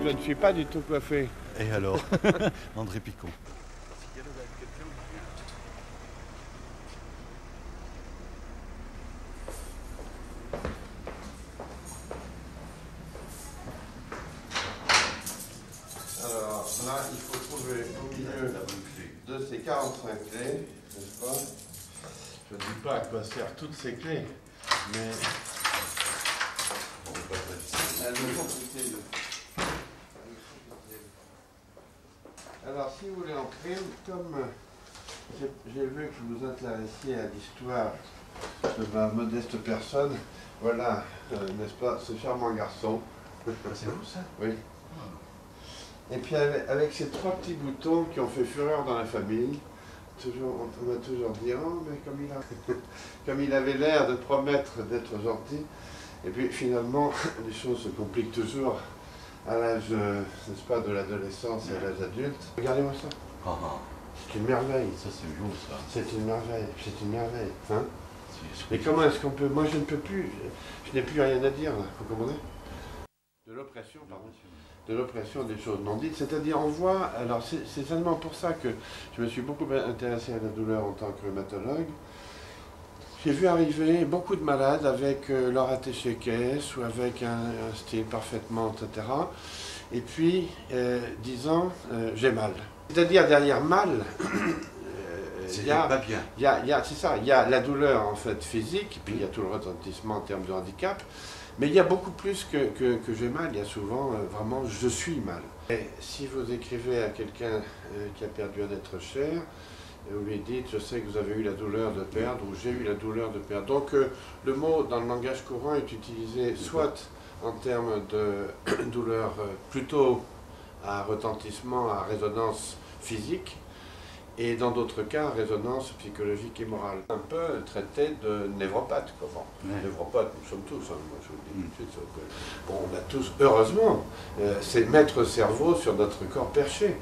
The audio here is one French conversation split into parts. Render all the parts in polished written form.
je ne suis pas du tout coiffé. Et alors André Picon. Alors là, il faut trouver au milieu de ces 45 clés, n'est-ce pas? Je ne dis pas à quoi servent toutes ces clés, mais elles me sont utiles. Alors, si vous voulez en prime, comme j'ai vu que vous vous intéressiez à l'histoire de ma modeste personne, voilà, n'est-ce pas, ce charmant garçon. C'est vous ça? Oui. Et puis avec ces trois petits boutons qui ont fait fureur dans la famille, on m'a toujours dit, oh, mais comme il avait l'air de promettre d'être gentil, et puis finalement, les choses se compliquent toujours à l'âge, n'est-ce pas, de l'adolescence et à l'âge adulte. Regardez-moi ça. Ah, ah. C'est une merveille. Ça c'est beau ça. C'est une merveille, c'est une merveille. Hein? Mais comment est-ce qu'on peut... Moi je ne peux plus, je n'ai plus rien à dire là, vous comprenez? De l'oppression, pardon. De l'oppression des choses non dites, c'est-à-dire on voit, alors c'est seulement pour ça que je me suis beaucoup intéressé à la douleur en tant que rhumatologue. J'ai vu arriver beaucoup de malades avec leur attaché-caisse ou avec un style parfaitement, etc. Et puis disant j'ai mal. C'est-à-dire derrière mal, c'est pas bien. C'est ça, il y a la douleur en fait physique, puis il y a tout le retentissement en termes de handicap. Mais il y a beaucoup plus que j'ai mal, il y a souvent vraiment je suis mal. Et si vous écrivez à quelqu'un qui a perdu un être cher, vous lui dites je sais que vous avez eu la douleur de perdre ou j'ai eu la douleur de perdre. Donc le mot dans le langage courant est utilisé soit en termes de douleur plutôt à retentissement, à résonance physique, et dans d'autres cas, résonance psychologique et morale. Un peu traité de névropathe, comment? Ouais. Névropathe, nous sommes tous, hein, moi je vous le dis tout de suite. Bon, on a tous, heureusement, c'est mettre cerveau sur notre corps perché.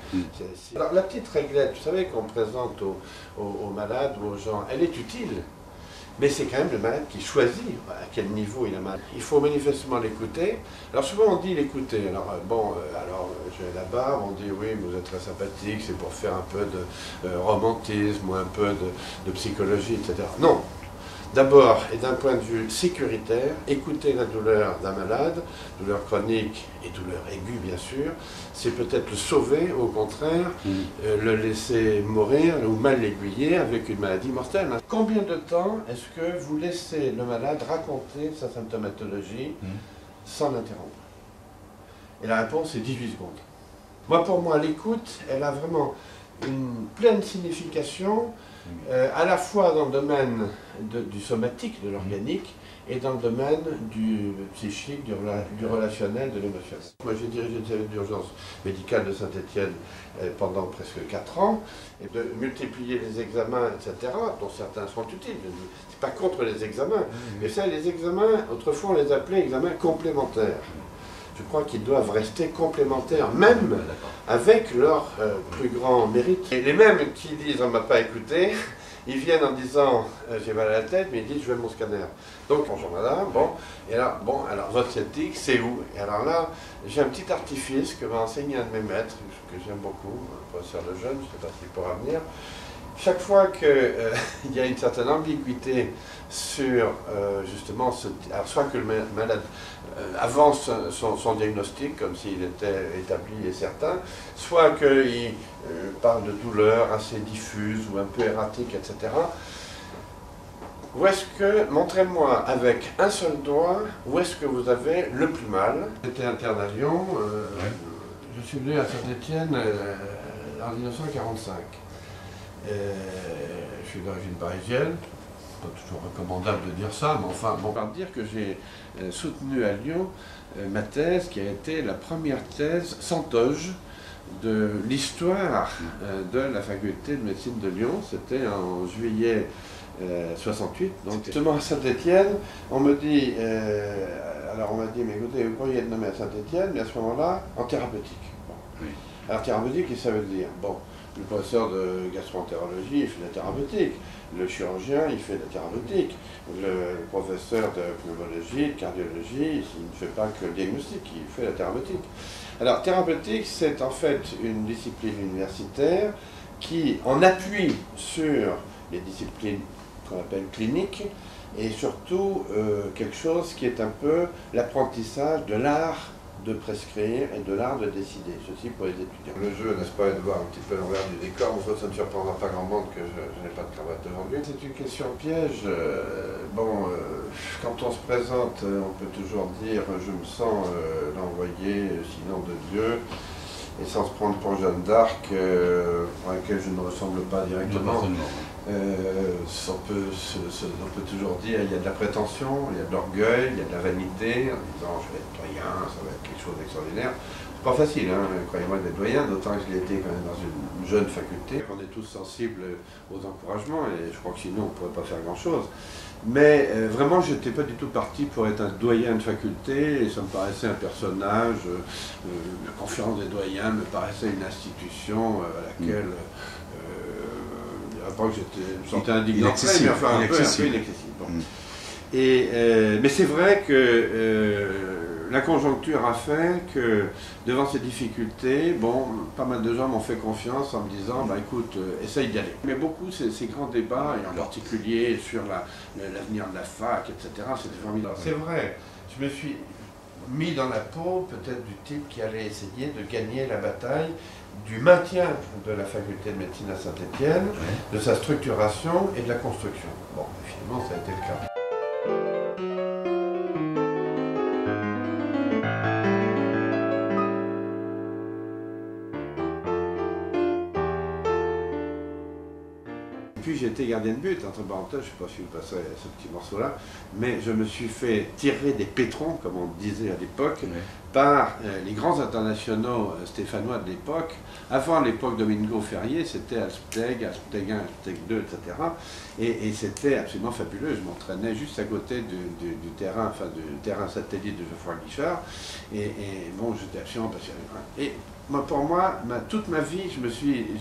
Alors la petite réglette, vous savez, qu'on présente aux malades ou aux gens, elle est utile. Mais c'est quand même le malade qui choisit à quel niveau il a mal. Il faut manifestement l'écouter. Alors souvent on dit l'écouter. Alors je vais là-bas, on dit oui, vous êtes très sympathique, c'est pour faire un peu de romantisme ou un peu de psychologie, etc. Non. D'abord, et d'un point de vue sécuritaire, écouter la douleur d'un malade, douleur chronique et douleur aiguë bien sûr, c'est peut-être le sauver, au contraire, le laisser mourir ou mal l'aiguiller avec une maladie mortelle. Combien de temps est-ce que vous laissez le malade raconter sa symptomatologie sans l'interrompre? Et la réponse est 18 secondes. Moi, pour moi, l'écoute, elle a vraiment une pleine signification, à la fois dans le domaine du somatique, de l'organique, et dans le domaine du psychique, du relationnel, de l'émotionnel. Moi j'ai dirigé le service d'urgence médicale de Saint-Étienne pendant presque 4 ans, et de multiplier les examens, etc., dont certains sont utiles. Je ne suis pas contre les examens, mais ça, les examens, autrefois on les appelait examens complémentaires. Je crois qu'ils doivent rester complémentaires, même avec leur plus grand mérite. Et les mêmes qui disent on ne m'a pas écouté, ils viennent en disant j'ai mal à la tête, mais ils disent je veux mon scanner. Donc bonjour madame, bon, et alors, alors votre sceptique c'est où? Et alors là, j'ai un petit artifice que m'a enseigné un de mes maîtres, que j'aime beaucoup, le professeur Lejeune, je ne sais pas s'il pourra venir. Chaque fois qu'il y a une certaine ambiguïté sur justement, alors soit que le malade avance son diagnostic comme s'il était établi et certain, soit qu'il parle de douleur assez diffuse ou un peu erratique, etc. Où est-ce que, montrez-moi avec un seul doigt, où est-ce que vous avez le plus mal? J'étais interne à Lyon, je suis venu à Saint-Étienne en 1945. Je suis d'origine parisienne, pas toujours recommandable de dire ça, mais enfin, bon, on va dire que j'ai soutenu à Lyon ma thèse qui a été la première thèse sans toge de l'histoire de la faculté de médecine de Lyon. C'était en juillet 68, donc justement à Saint-Étienne, on me dit, alors on m'a dit, mais écoutez, vous pourriez être nommé à Saint-Étienne, mais à ce moment-là, en thérapeutique. Bon. Oui. Alors thérapeutique, qu'est-ce que ça veut dire? Bon. Le professeur de gastroentérologie, il fait de la thérapeutique. Le chirurgien, il fait de la thérapeutique. Le professeur de pneumologie, de cardiologie, il ne fait pas que le diagnostic, il fait la thérapeutique. Alors, thérapeutique, c'est en fait une discipline universitaire qui, en appui sur les disciplines qu'on appelle cliniques, et surtout quelque chose qui est un peu l'apprentissage de l'art de prescrire et de l'art de décider, ceci pour les étudiants. Le jeu, n'est-ce pas, est de voir un petit peu l'envers du décor, mais ça ne surprendra pas grand monde que je n'ai pas de cravate aujourd'hui. C'est une question piège. Quand on se présente, on peut toujours dire « je me sens l'envoyé, sinon de Dieu », et sans se prendre pour Jeanne d'Arc, pour laquelle je ne ressemble pas directement. On peut toujours dire il y a de la prétention, il y a de l'orgueil, il y a de la vanité, en disant je vais être doyen, ça va être quelque chose d'extraordinaire. C'est pas facile, hein, croyez-moi, d'être doyen, d'autant que je l'ai été quand même dans une jeune faculté. On est tous sensibles aux encouragements, et je crois que sinon on ne pourrait pas faire grand-chose. Mais vraiment, je n'étais pas du tout parti pour être un doyen de faculté, et ça me paraissait un personnage. La conférence des doyens me paraissait une institution à laquelle... Après, je me sentais indignant, mais enfin un peu inaccessible. Bon. Mais c'est vrai que la conjoncture a fait que, devant ces difficultés, bon, pas mal de gens m'ont fait confiance en me disant, bah écoute, essaye d'y aller. Mais beaucoup, ces grands débats, et en particulier sur l'avenir de la fac, etc., c'était formidable. C'est vrai, je me suis mis dans la peau peut-être du type qui allait essayer de gagner la bataille du maintien de la faculté de médecine à Saint-Étienne, de sa structuration et de la construction. Bon, finalement, ça a été le cas. Puis j'ai été gardien de but, entre parenthèses, je ne sais pas si vous passerez à ce petit morceau-là, mais je me suis fait tirer des pétrons, comme on disait à l'époque, par les grands internationaux stéphanois de l'époque. Avant l'époque Domingo Ferrier, c'était Alspteg, Alspteg 1, Alspteg 2, etc. Et c'était absolument fabuleux. Je m'entraînais juste à côté du terrain, enfin du terrain satellite de Geoffroy Guichard. Et bon, j'étais absolument passionné. Et pour moi, toute ma vie,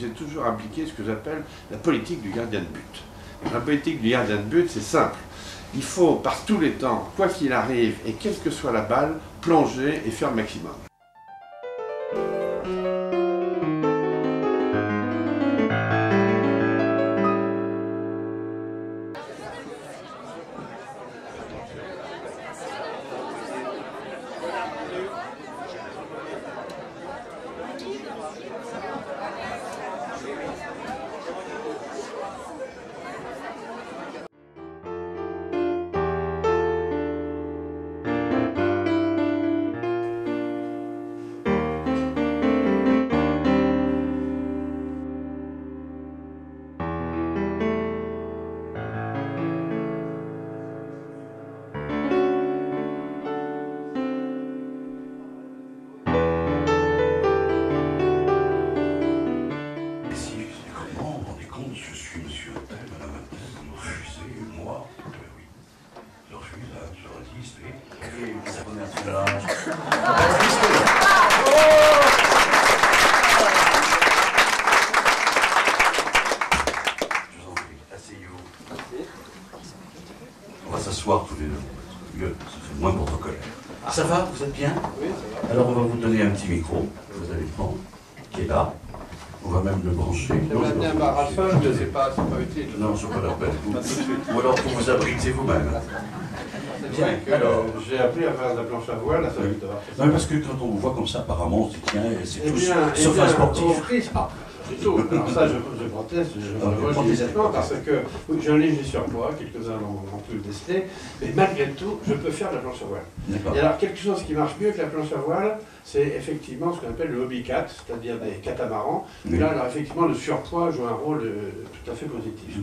j'ai toujours appliqué ce que j'appelle la politique du gardien de but. La politique du gardien de but, c'est simple. Il faut, par tous les temps, quoi qu'il arrive, et quelle que soit la balle, plonger et faire le maximum. On va s'asseoir tous les deux, c'est moins protocolaire. Ça va, vous êtes bien? Oui, ça va. Alors on va vous donner un petit micro, vous allez prendre, qui est là. On va même le brancher. J'aimerais bien un parasol, mais c'est pas utile. Non, c'est pas la peine. Ou alors pour vous abriter vous-même. Bien, alors j'ai appris à faire de la planche à voile, là, ça va vite avoir. Non, parce que quand on vous voit comme ça, apparemment, on se dit tiens, c'est tout sauf un sportif. Du tout. Alors ça, je proteste, je immédiatement parce que oui, j'ai un léger surpoids, quelques-uns l'ont pu le tester, mais malgré tout, je peux faire de la planche à voile. Et alors, quelque chose qui marche mieux que la planche à voile, c'est effectivement ce qu'on appelle le hobby cat, c'est-à-dire des catamarans. Et là, alors, effectivement, le surpoids joue un rôle tout à fait positif.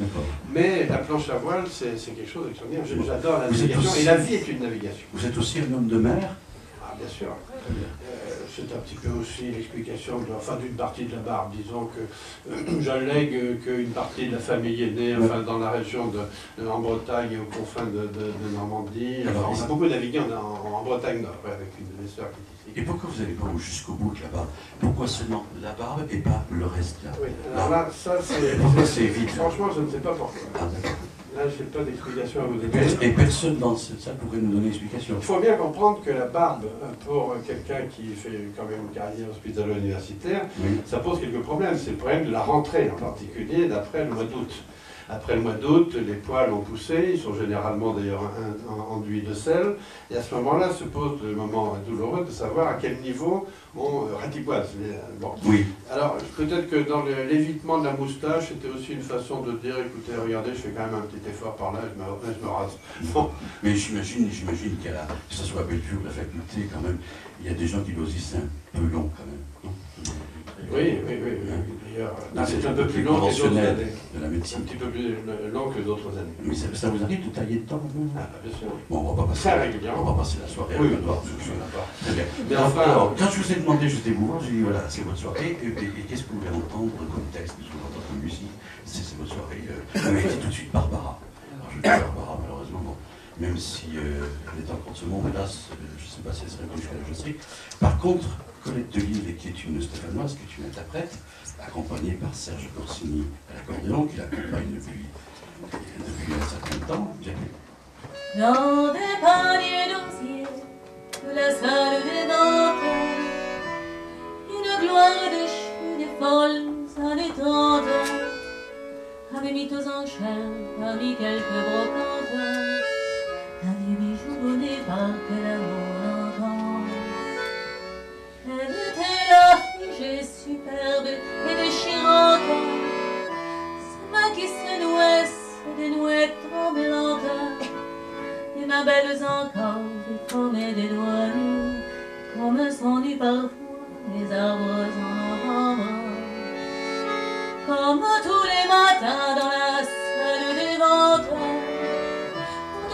Mais la planche à voile, c'est quelque chose d'extraordinaire. J'adore la navigation, et la vie est une navigation. Vous êtes aussi un homme de mer? Ah, bien sûr. C'est un petit peu aussi l'explication d'une partie de la barbe. Disons que j'allègue qu'une partie de la famille est née dans la région en Bretagne et aux confins de Normandie. Enfin, on a beaucoup navigué en Bretagne Nord, avec une de mes sœurs qui Et pourquoi vous n'allez pas jusqu'au bout de la barbe? Pourquoi seulement la barbe et pas le reste là? Oui, alors là, ça c'est... Pourquoi c'est vite? Franchement, je ne sais pas pourquoi. Ah, d'accord. Là, je n'ai pas d'explication à vous donner. Et personne dans cette salle pourrait nous donner explication. Il faut bien comprendre que la barbe, pour quelqu'un qui fait quand même une carrière hospitalo-universitaire, Oui. ça pose quelques problèmes. C'est le problème de la rentrée, en particulier d'après le mois d'août. Après le mois d'août, les poils ont poussé, ils sont généralement d'ailleurs enduits de sel, et à ce moment-là se pose le moment douloureux de savoir à quel niveau on ratiboise. Bon. Oui. Alors peut-être que dans l'évitement de la moustache, c'était aussi une façon de dire, écoutez, regardez, je fais quand même un petit effort par là, je me rase. Bon. Mais j'imagine qu'à la, que ce soit à Bellevue ou la faculté, quand même, il y a des gens qui doivent dire c'est un peu long quand même. Non? Oui. D'ailleurs, c'est un peu plus long que d'autres années. De la médecine. Un petit peu plus long que d'autres années. Mais ça vous arrive de tailler de temps? Ah, bien sûr. Bon, on va pas passer. Très régulièrement. On va passer la soirée. Oui, très bien. Mais enfin, alors, quand je vous ai demandé, je vous voir, j'ai dit voilà, c'est votre soirée. Et qu'est-ce que vous voulez entendre comme texte? Je vous entends comme musique. C'est votre soirée. Vous m'avez dit tout de suite Barbara. Alors, je dis Barbara, malheureusement, bon. Même si elle est encore de ce monde, hélas, je ne sais pas si elle serait connue, je sais. Par contre, Colette de Lille, qui est une stéphanoise, qui est une interprète, accompagnée par Serge Corsini à l'accordéon, qui l'accompagne depuis un certain temps. Dans des paniers d'osier de la salle des ventes, une gloire déchue des folles allaitantes avait mis aux enchères parmi quelques brocantes un vieux bijou donné par quel amour l'entend. Elle était là, figée, superbe et déchirante, ses mains qui se nouaient, des nouettes tremblantes, des mains belles encore, déformées des doigts nus, comme sont nus parfois les arbres en novembre. Comme tous les matins dans la salle des ventes,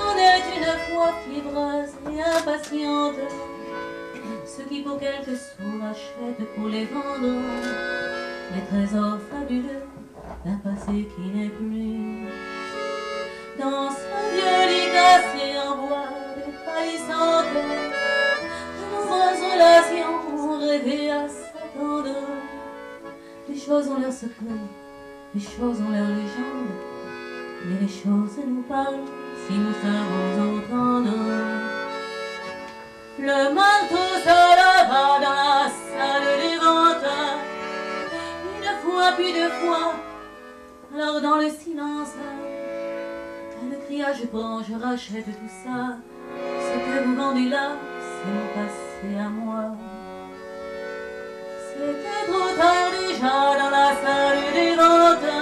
on est une fois fiévreuse et impatiente, ceux qui pour quelques sous achètent pour les vendre les trésors fabuleux d'un passé qui n'est plus. Dans ce vieux lit cassé en bois défaillissante, de nombreuses relations ont rêvé à s'attendre. Les choses ont leur secret, les choses ont leur légende, mais les choses nous parlent si nous savons entendre. Le manteau se leva dans la salle des ventes, une fois puis deux fois, alors dans le silence, elle cria, je prends, je rachète tout ça, ce que vous vendez là, c'est mon passé à moi. C'était trop tard déjà dans la salle des ventes,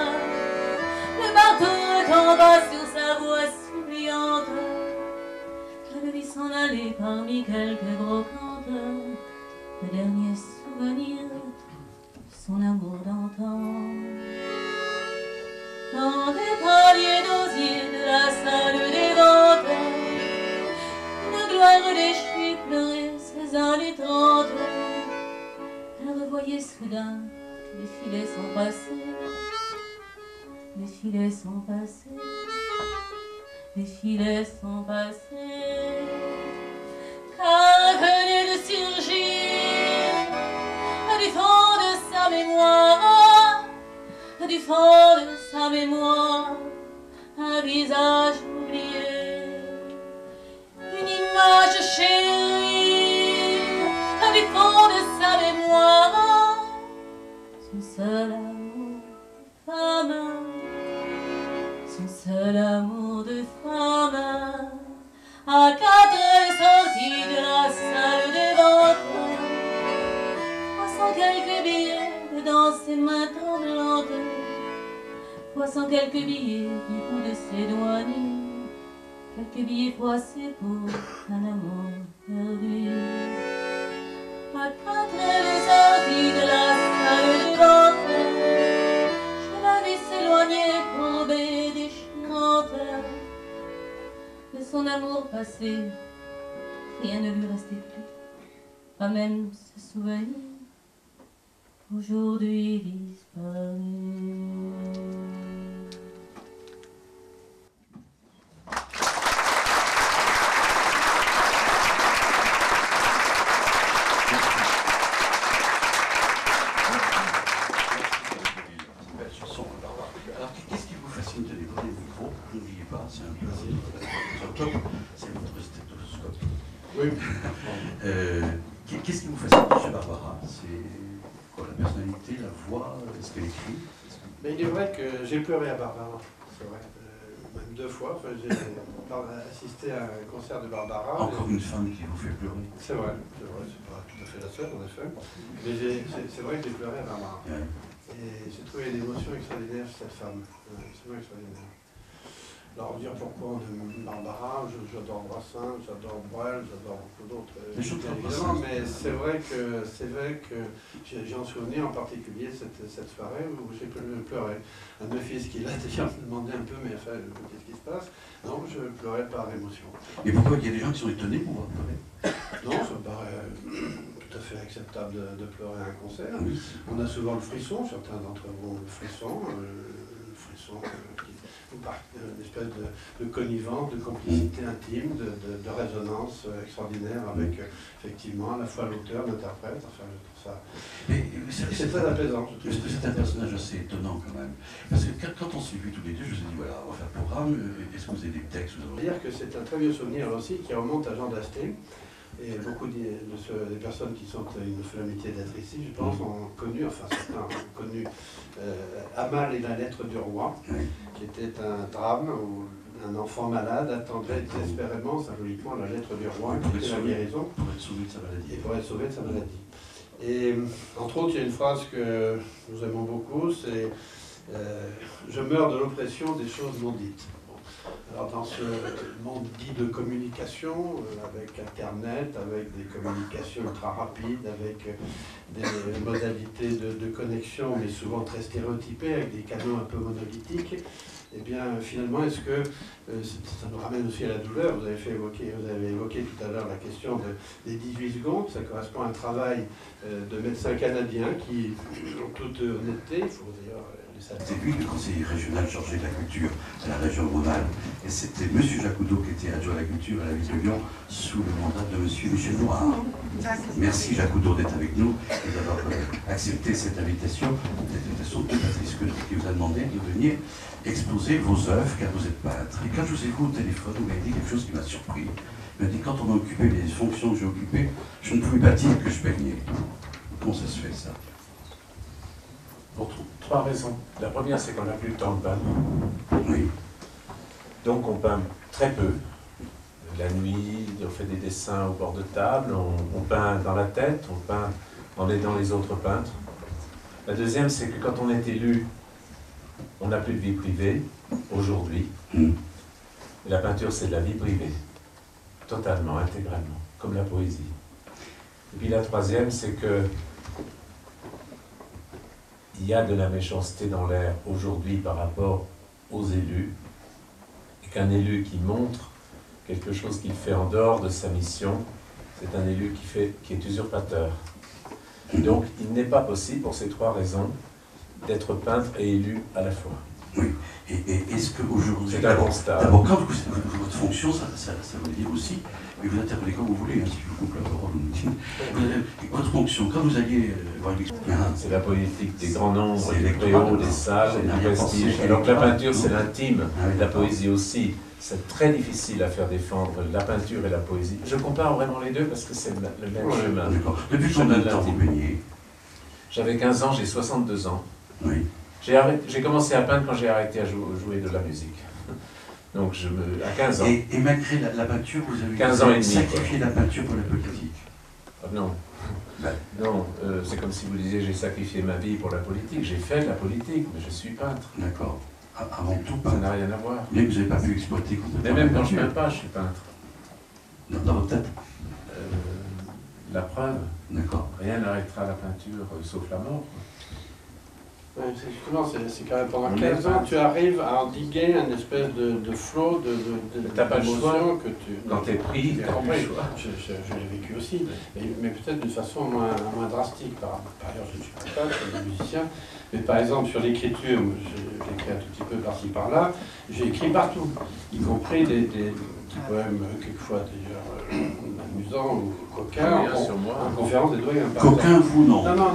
le marteau tomba sur sa voix suppliante. Je le vis s'en aller parmi quelques brocantes, le dernier souvenir de son amour d'antan. Dans des paliers d'osier de la salle des ventes, une gloire déchue pleurait ses années 30. Elle revoyait soudain défiler son passé, défiler son passé, défiler son passé. Car venait de surgir du fond de sa mémoire, du fond de sa mémoire, un visage oublié, une image chérie, du fond de sa mémoire, son seul amour de femme, son seul amour de femme. À 4 heures sorties de la salle des ventes, croissant quelques billets dans ses mains tremblantes, croissant quelques billets du bout de ses doigts nus, quelques billets froissés pour un amour perdu. À 4 heures sorties de la salle des ventes, je la vis s'éloigner, courbée, déchirante. De son amour passé, rien ne lui restait plus, pas même ce souvenir, aujourd'hui disparu. Oui. Qu'est-ce qui vous fascine chez Barbara? C'est quoi, la personnalité, la voix, ce qu'elle écrit? Mais il est vrai que j'ai pleuré à Barbara, c'est vrai. Même 2 fois. Enfin, j'ai assisté à un concert de Barbara. Encore une femme qui vous fait pleurer. C'est vrai, c'est pas tout à fait la seule en effet. Mais c'est vrai que j'ai pleuré à Barbara. Ouais. Et j'ai trouvé une émotion extraordinaire chez cette femme. Absolument extraordinaire. Alors dire pourquoi on aime Barbara, j'adore Brassens, j'adore Brel, j'adore beaucoup d'autres. Évidemment, mais c'est vrai que j'ai en souvenir en particulier cette soirée où j'ai pleuré. Un de mes fils qui l'a déjà demandé un peu, mais enfin, qu'est-ce qui se passe? Non, je pleurais par émotion. Et pourquoi il y a des gens qui sont étonnés pour voir pleurer? Non, ça me paraît tout à fait acceptable de pleurer à un concert. Oui. On a souvent le frisson, certains d'entre vous ont le frisson qui une espèce de connivence, de complicité intime, de résonance extraordinaire avec effectivement à la fois l'auteur, l'interprète. Enfin, je trouve ça. C'est très apaisant. C'est un personnage assez étonnant quand même. Parce que quand on s'est vus tous les deux, je me suis dit voilà, on va faire le programme. Est-ce que vous avez des textes? Je veux dire que c'est un très vieux souvenir aussi qui remonte à Jean d'Asté. Et beaucoup des personnes qui sont une fait l'amitié d'être ici, je pense, ont connu, enfin certains ont connu Amal et la lettre du roi, qui était un drame où un enfant malade attendait désespérément, symboliquement, la lettre du roi, qui était la guérison. Pour être sauvé de sa maladie. Et pour être sauvé de sa maladie. Et entre autres, il y a une phrase que nous aimons beaucoup, c'est je meurs de l'oppression des choses non dites. Alors dans ce monde dit de communication, avec Internet, avec des communications ultra rapides, avec des modalités de connexion, mais souvent très stéréotypées, avec des canaux un peu monolithiques, eh bien finalement, est-ce que ça nous ramène aussi à la douleur? Vous avez évoqué tout à l'heure la question des 18 secondes, ça correspond à un travail de médecins canadiens qui, en toute honnêteté, il faut d'ailleurs... C'est lui le conseiller régional chargé de la culture à la région Rhône-Alpes. Et c'était M. Jacoudeau qui était adjoint à la culture à la ville de Lyon sous le mandat de M. Michel Noir. Merci Jacoudeau d'être avec nous et d'avoir accepté cette invitation de Patrice qui vous a demandé de venir exposer vos œuvres car vous êtes peintre. Et quand je vous ai vu au téléphone, vous m'avez dit quelque chose qui m'a surpris. Vous m'avez dit quand on m'a occupé les fonctions que j'ai occupées, je ne pouvais pas dire que je peignais. Comment ça se fait ça? Pour 3 raisons. La première, c'est qu'on n'a plus le temps de peindre. Oui. Donc on peint très peu. La nuit, on fait des dessins au bord de table, on peint dans la tête, on peint en aidant les autres peintres. La deuxième, c'est que quand on est élu, on n'a plus de vie privée, aujourd'hui. Et la peinture, c'est de la vie privée. Totalement, intégralement, comme la poésie. Et puis la troisième, c'est que il y a de la méchanceté dans l'air aujourd'hui par rapport aux élus, et qu'un élu qui montre quelque chose qu'il fait en dehors de sa mission, c'est un élu qui est usurpateur. Donc il n'est pas possible, pour ces 3 raisons, d'être peintre et élu à la fois. Oui, et est-ce qu'aujourd'hui... C'est un constat. D'abord, quand votre fonction, ça veut dire aussi, mais vous interprétez comme vous voulez, hein, si je vous coupe la parole, votre fonction, quand vous alliez voir une expérience... C'est la politique des grands nombres, des préaux, des salles, et du prestige. Alors que la peinture, c'est l'intime, la poésie aussi. C'est très difficile à faire défendre la peinture et la poésie. Je compare vraiment les deux parce que c'est le même chemin. D'accord. Depuis combien de temps vous peignez? J'avais 15 ans, j'ai 62 ans. Oui. J'ai commencé à peindre quand j'ai arrêté à jouer de la musique. Donc à 15 ans. Et malgré la peinture, vous avez 15 ans et demi, sacrifié la peinture pour la politique? Non. Ben. Non, c'est comme si vous disiez j'ai sacrifié ma vie pour la politique. J'ai fait de la politique, mais je suis peintre. D'accord. Avant tout, Ça n'a rien à voir. Mais vous n'avez pas pu exploiter complètement. Mais même quand je ne peins pas, je suis peintre. Dans votre tête? La preuve. D'accord. Rien n'arrêtera la peinture, sauf la mort. Ouais, justement, c'est quand même pendant 15 ans, tu arrives à endiguer une espèce de flot T'as pas le choix que tu... Quand t'es pris, t'as pas le choix. Je l'ai vécu aussi, mais peut-être d'une façon moins drastique. Par ailleurs, je ne suis pas peintre, je suis musicien, mais par exemple sur l'écriture, j'ai écrit un tout petit peu par-ci par-là, j'ai écrit partout, y compris des petits poèmes, quelquefois d'ailleurs amusants ou coquins, en conférence des doyens. Coquin, vous, non. Non.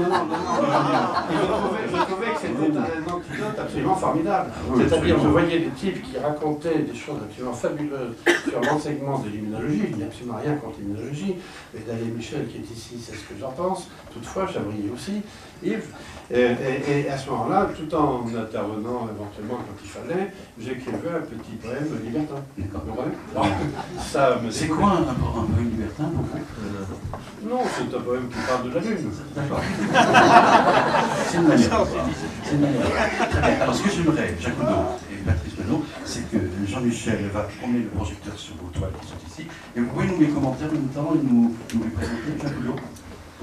Je trouvais que un antidote absolument formidable. Oui, C'est-à-dire, je absolument. voyais des types qui racontaient des choses absolument fabuleuses sur l'enseignement de l'immunologie. Il n'y a absolument rien contre l'immunologie. Et Dalé Michel, qui est ici, c'est ce que j'en pense. Toutefois, Chabrier aussi, Yves. Et à ce moment-là, tout en intervenant éventuellement quand il fallait, j'écrivais un petit poème libertin. D'accord. Vous comprenez? Ça me C'est quoi un poème libertin pour vous? Non, c'est un poème qui parle de la Lune. D'accord. C'est une manière. C'est une manière. Très bien. Alors, ce que j'aimerais, Jacques Oudot et Patrice Benoît, c'est que Jean-Michel va promener le projecteur sur vos toiles qui sont ici. Et vous pouvez nous les commentaires en même temps et nous les présenter, Jacques Oudot.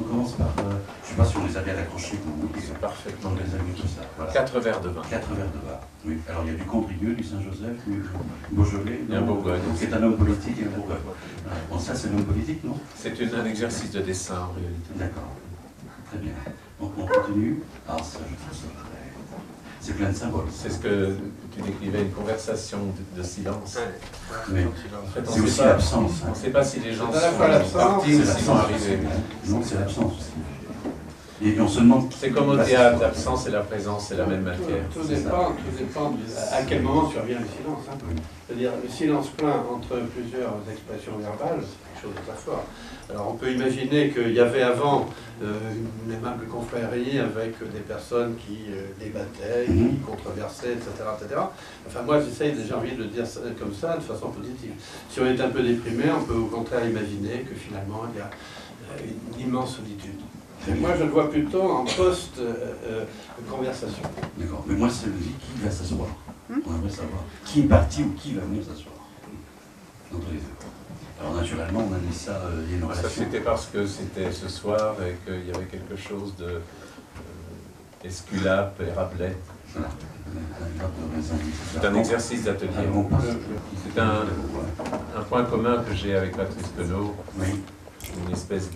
On commence par, je ne sais pas si on les a bien accrochés pour vous. C'est parfaitement On les a mis tout ça. Voilà. 4 verres de vin. 4 verres de vin. Oui. Alors il y a du Condrieu, du Saint-Joseph, du Beaujolais. Et un Bourgogne. Donc c'est un homme politique et un Bourgogne. Voilà. Bon, ça c'est l'homme politique, non? C'est un exercice de dessin en réalité. D'accord. Très bien. Donc on continue. Ah, ça, je trouve ça très... C'est plein de symboles. C'est ce que tu décrivais, une conversation de silence. Mais En fait, on c'est sait aussi pas- l'absence. On ne sait pas si les gens C'est à la sont fois l'absence, partis ou C'est s'ils sont l'absence. arrivés. Non, c'est l'absence aussi. Et on se demande... C'est comme au théâtre, l'absence et la présence, c'est la même matière. Tout C'est ça. dépend à quel moment survient le silence. Hein. Oui. C'est-à-dire le silence plein entre plusieurs expressions verbales, c'est quelque chose de très fort. Alors on peut imaginer qu'il y avait avant une aimable confrérie avec des personnes qui débattaient, qui controversaient, etc., etc. Enfin moi j'ai envie de le dire comme ça, de façon positive. Si on est un peu déprimé, on peut au contraire imaginer que finalement il y a une immense solitude. Et moi je le vois plutôt en post-conversation. D'accord. Mais moi, ça me dit qui va s'asseoir. On aimerait savoir qui est parti ou qui va venir s'asseoir. Entre les deux. Alors naturellement, on a mis ça, il y a une Ça relation. c'était parce que c'était ce soir et qu'il y avait quelque chose de Esculape et Rabelais. Voilà. C'est un exercice d'atelier. C'est un point commun que j'ai avec Patrice Benoît, Oui. une espèce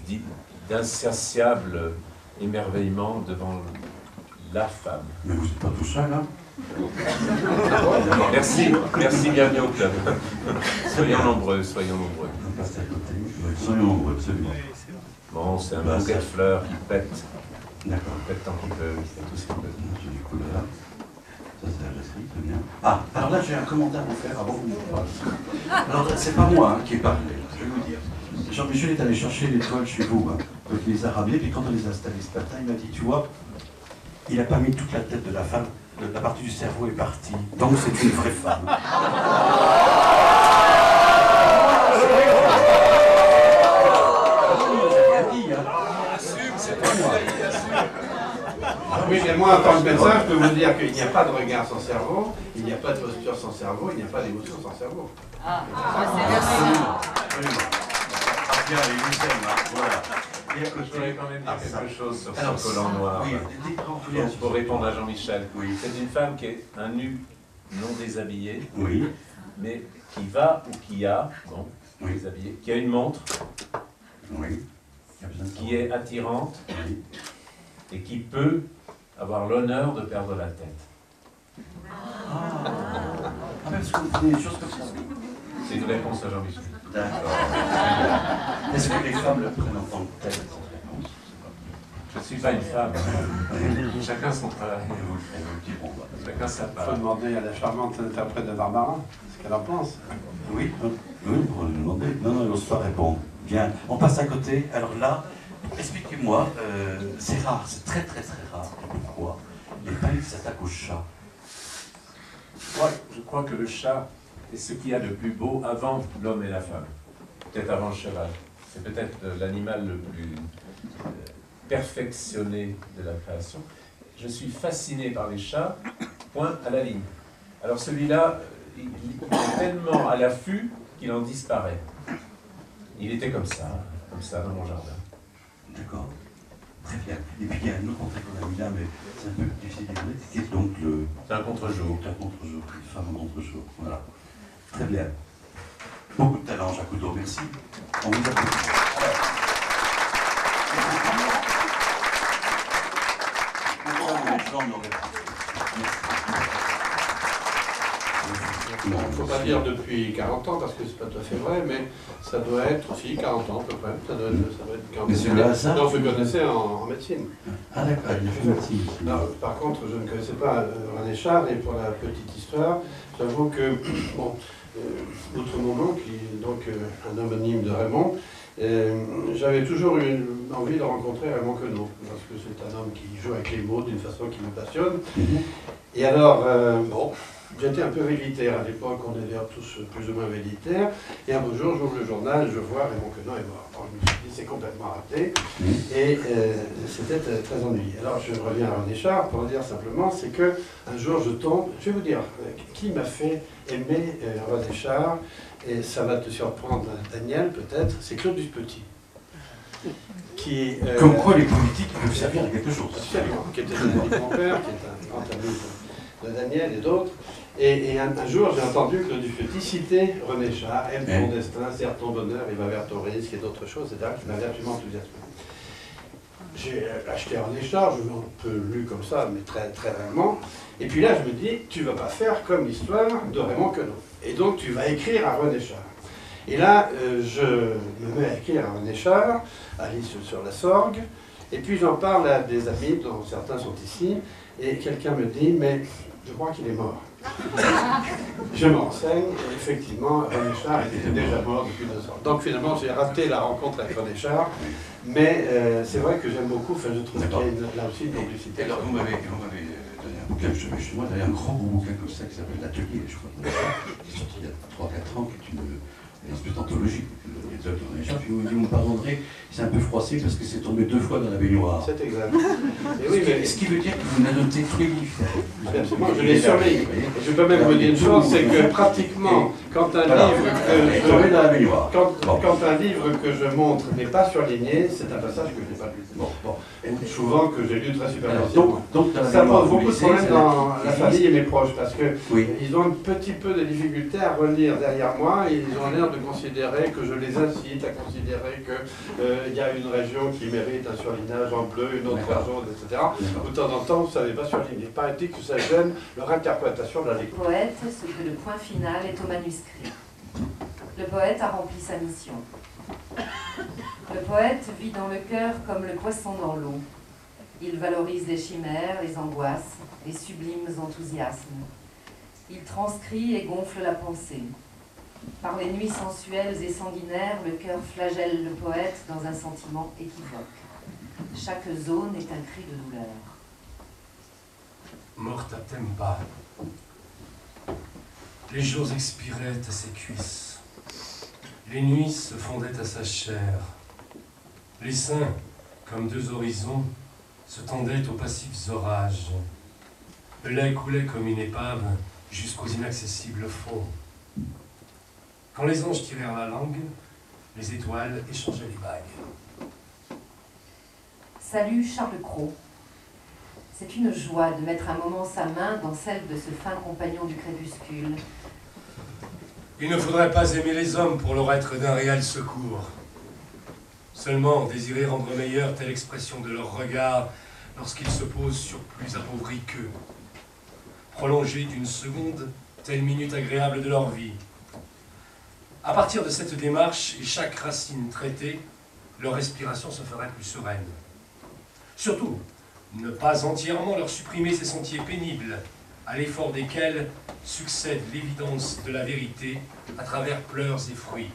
d'insatiable émerveillement devant la femme. Mais vous n'êtes pas tout seul, hein? Merci, merci, bienvenue au club. Soyons nombreux, soyons nombreux. On passe à côté. Oui, soyons nombreux, absolument. Bon, c'est un bouquet de fleurs qui pète, D'accord. pète tant qu'il peut, il fait tout ce qu'il peut. J'ai du couleur. Ça, c'est la jasserie, très bien. Ah, alors là, j'ai un commentaire à vous faire avant que vous me parliez. Alors, c'est pas moi qui ai parlé, je vais vous dire. Jean-Michel est allé chercher les toiles chez vous, hein. Donc il les a ramenées, puis quand on les a installées ce matin, il m'a dit, tu vois, il n'a pas mis toute la tête de la femme, la partie du cerveau est partie, donc c'est une vraie femme. Oui, mais moi, en tant que médecin, je peux vous dire qu'il n'y a pas de regard sans cerveau, il n'y a pas de posture sans cerveau, il n'y a pas d'émotion sans cerveau. Absolument. Bien, il vous aime, hein. Voilà. Et à Je côté, voudrais quand même dire quelque chose sur alors, ce collant noir. oui, Pour répondre à Jean-Michel, Oui. c'est une femme qui est un nu non déshabillé, Oui, mais qui va ou qui a, bon, Oui. déshabillé, qui a une montre, oui. Il y a besoin de qui est attirante Oui. et qui peut avoir l'honneur de perdre la tête. Ah, parce que vous faites des choses comme ça. C'est une réponse à Jean-Michel. D'accord. Est-ce que les femmes le prennent en tant que telle, cette réponse? Je ne suis pas une femme. Chacun son travail. Et vous le diront, bah. Chacun sa Il faut part. demander à la charmante interprète de Barbara ce qu'elle en pense. Oui, oui, pour lui demander. Non, non, il n'ose pas répondre. Bien, on passe à côté. Alors là, expliquez-moi, c'est rare, c'est très très très rare. Pourquoi les pins s'attaquent au chat? Je crois que le chat est ce qu'il y a de plus beau avant l'homme et la femme. Peut-être avant le cheval. C'est peut-être l'animal le plus perfectionné de la création. Je suis fasciné par les chats, point à la ligne. Alors celui-là, il est tellement à l'affût qu'il en disparaît. Il était comme ça dans mon jardin. D'accord. Très bien. Et puis il y a un autre entrée qu'on a mis là, mais c'est un peu difficile à dire. Qui est donc le. C'est un contre-jour. Un contre-jour, une femme en contre-jour. Voilà. Très bien. Beaucoup de talent, Jacques Oudot, merci. On vous applaudit. Les gens n'auraient pas. Merci. Il ne faut pas dire depuis 40 ans, parce que c'est pas tout à fait vrai, mais ça doit être aussi 40 ans à peu près. Ça doit être 40 ans. Mais c'est le hasard. Donc, vous connaissez en médecine. Ah d'accord, il a fait médecine. Non, par contre, je ne connaissais pas René Char, et pour la petite histoire, j'avoue que, bon, outre mon oncle, qui est donc un homonyme de Raymond, j'avais toujours eu envie de rencontrer Raymond Queneau, parce que c'est un homme qui joue avec les mots d'une façon qui me passionne. Et alors, bon, j'étais un peu vélitaire à l'époque, on était tous plus ou moins vélitaires, et un beau jour, j'ouvre le journal, je vois Raymond Queneau est mort. Alors, je me suis dit, c'est complètement raté, et c'était très ennuyé. Alors, je reviens à René Char pour dire simplement, c'est que un jour, je tombe, je vais vous dire, qui m'a fait aimer René Char, et ça va te surprendre, Daniel, peut-être, c'est Claude Dupetit. Qui, comme quoi les politiques peuvent servir à quelque chose. Absolument, qui était un ami de mon père, qui est un grand ami de Daniel et d'autres. Et un jour, j'ai entendu Claude Dupetit citer René Char, aime ton destin, serre ton bonheur, il va vers ton risque et d'autres choses, etc., qui m'avaient absolument enthousiasmé. J'ai acheté René Char, je l'ai un peu lu comme ça, mais très, très rarement. Et puis là, je me dis, tu ne vas pas faire comme l'histoire de Raymond Queneau. Et donc, tu vas écrire à René Char. Et là, je me mets à écrire à René Char, Alice sur la Sorgue, et puis j'en parle à des amis, dont certains sont ici, et quelqu'un me dit, mais je crois qu'il est mort. Je me renseigne, et effectivement, René Char était déjà mort depuis 2 ans. Donc finalement, j'ai raté la rencontre avec René Char, mais c'est vrai que j'aime beaucoup, enfin, je trouve qu'il y a là aussi une complicité. Alors, vous m'avez donné un bouquin, chez moi, il y a un grand beau bouquin comme ça qui s'appelle L'Atelier, je crois, qui est sorti il y a 3-4 ans, qui est une espèce d'anthologie. Vous me pardonnerez, c'est un peu froissé parce que c'est tombé 2 fois dans la baignoire. C'est exact. Et oui, mais... Ce qui veut dire que vous notez tous les livres. Absolument, je les surveille. Je peux même vous dire une chose, c'est que pratiquement, quand un livre que je montre n'est pas surligné, c'est un passage que je n'ai pas lu. Souvent que j'ai lu très superficiellement. Ça pose beaucoup de problèmes dans la famille et mes proches, parce qu'ils ont un petit peu de difficulté à relire derrière moi, et ils ont l'air de considérer que je les incite à considérer qu'il y a une région qui mérite un surlignage en bleu, une autre en jaune, etc. De temps en temps, ça n'est pas surligné. Paraît-il que ça gêne leur interprétation de la lecture. Le poète, ce que le point final est au manuscrit. Le poète a rempli sa mission. Le poète vit dans le cœur comme le poisson dans l'eau. Il valorise les chimères, les angoisses, les sublimes enthousiasmes. Il transcrit et gonfle la pensée. Par les nuits sensuelles et sanguinaires, le cœur flagelle le poète dans un sentiment équivoque. Chaque zone est un cri de douleur. Morta tempa. Les jours expiraient à ses cuisses. Les nuits se fondaient à sa chair. Les seins, comme 2 horizons, se tendaient aux passifs orages. Le lait coulait comme une épave jusqu'aux inaccessibles fonds. Quand les anges tirèrent la langue, les étoiles échangeaient les bagues. Salut Charles Cros. C'est une joie de mettre un moment sa main dans celle de ce fin compagnon du crépuscule. Il ne faudrait pas aimer les hommes pour leur être d'un réel secours. Seulement désirer rendre meilleure telle expression de leur regard lorsqu'ils se posent sur plus appauvris qu'eux. Prolonger d'une seconde telle minute agréable de leur vie. À partir de cette démarche et chaque racine traitée, leur respiration se ferait plus sereine. Surtout, ne pas entièrement leur supprimer ces sentiers pénibles, à l'effort desquels succède l'évidence de la vérité à travers pleurs et fruits.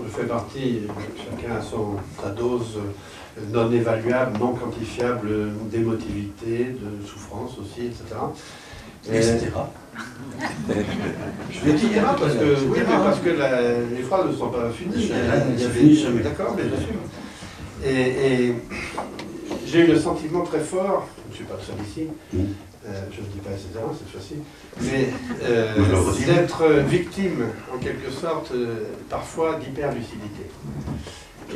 Je fais partie, chacun a sa dose non évaluable, non quantifiable d'émotivité, de souffrance aussi, etc. Etc. Je vais dire parce que, oui, mais parce que les phrases ne sont pas finies. D'accord, mais j'assume. Et j'ai eu le sentiment très fort, je ne suis pas le seul ici, je ne dis pas etc. cette fois-ci, mais d'être victime, en quelque sorte, parfois d'hyperlucidité.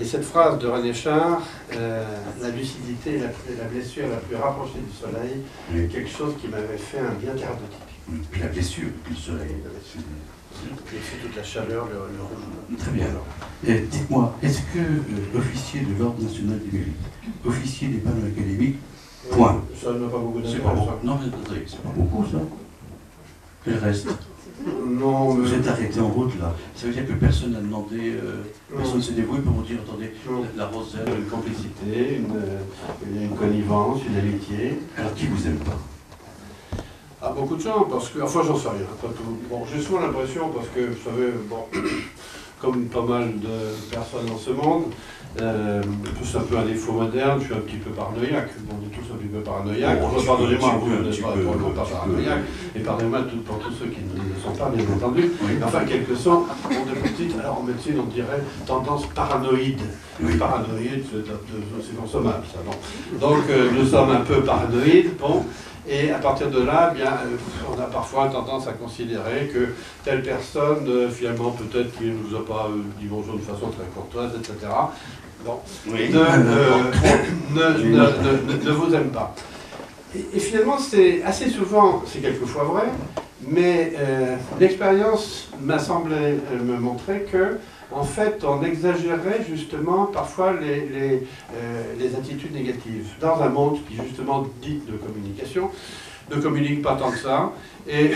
Et cette phrase de René Char, la lucidité, la blessure la plus rapprochée du soleil, quelque chose qui m'avait fait un bien thérapeutique. Puis la blessure, puis le soleil. Et c'est toute la chaleur, le rouge. Très bien. Dites-moi, est-ce que officier de l'Ordre national du mérite, officier des panneaux académiques, point. Ça n'a pas beaucoup C'est d'intérêt. pas beaucoup. Non, mais attendez, c'est pas beaucoup ça. Et le reste? Non, Vous êtes arrêté en route là. Ça veut dire que personne n'a demandé, personne ne s'est dévoué pour vous dire, attendez, la Rosette. une complicité, une connivence, une amitié. Alors qui vous aime pas? Ah, beaucoup de gens, parce que, enfin j'en sais rien, pas tout. Bon, j'ai souvent l'impression, parce que vous savez, bon, comme pas mal de personnes dans ce monde, c'est un peu un défaut moderne, je suis un petit peu paranoïaque. Bon, on est tous un petit peu paranoïaques. Pardonnez-moi, vous n'êtes pas paranoïaque, et pardonnez-moi pour tous ceux qui ne le sont pas, bien entendu. Mais enfin, quelques-uns ont de petites, alors en médecine on dirait tendance paranoïde. Paranoïde, c'est consommable ça, bon. Donc nous sommes un peu paranoïdes, bon. Et à partir de là, eh bien, on a parfois tendance à considérer que telle personne, finalement, peut-être qu'il ne nous a pas dit bonjour de façon très courtoise, etc. Bon, Oui. ne vous aime pas. Et finalement, c'est assez souvent, c'est quelquefois vrai, mais l'expérience m'a semblé me montrer que, en fait, on exagérait justement parfois les attitudes négatives. Dans un monde qui, justement, dit de communication, ne communique pas tant que ça. Et,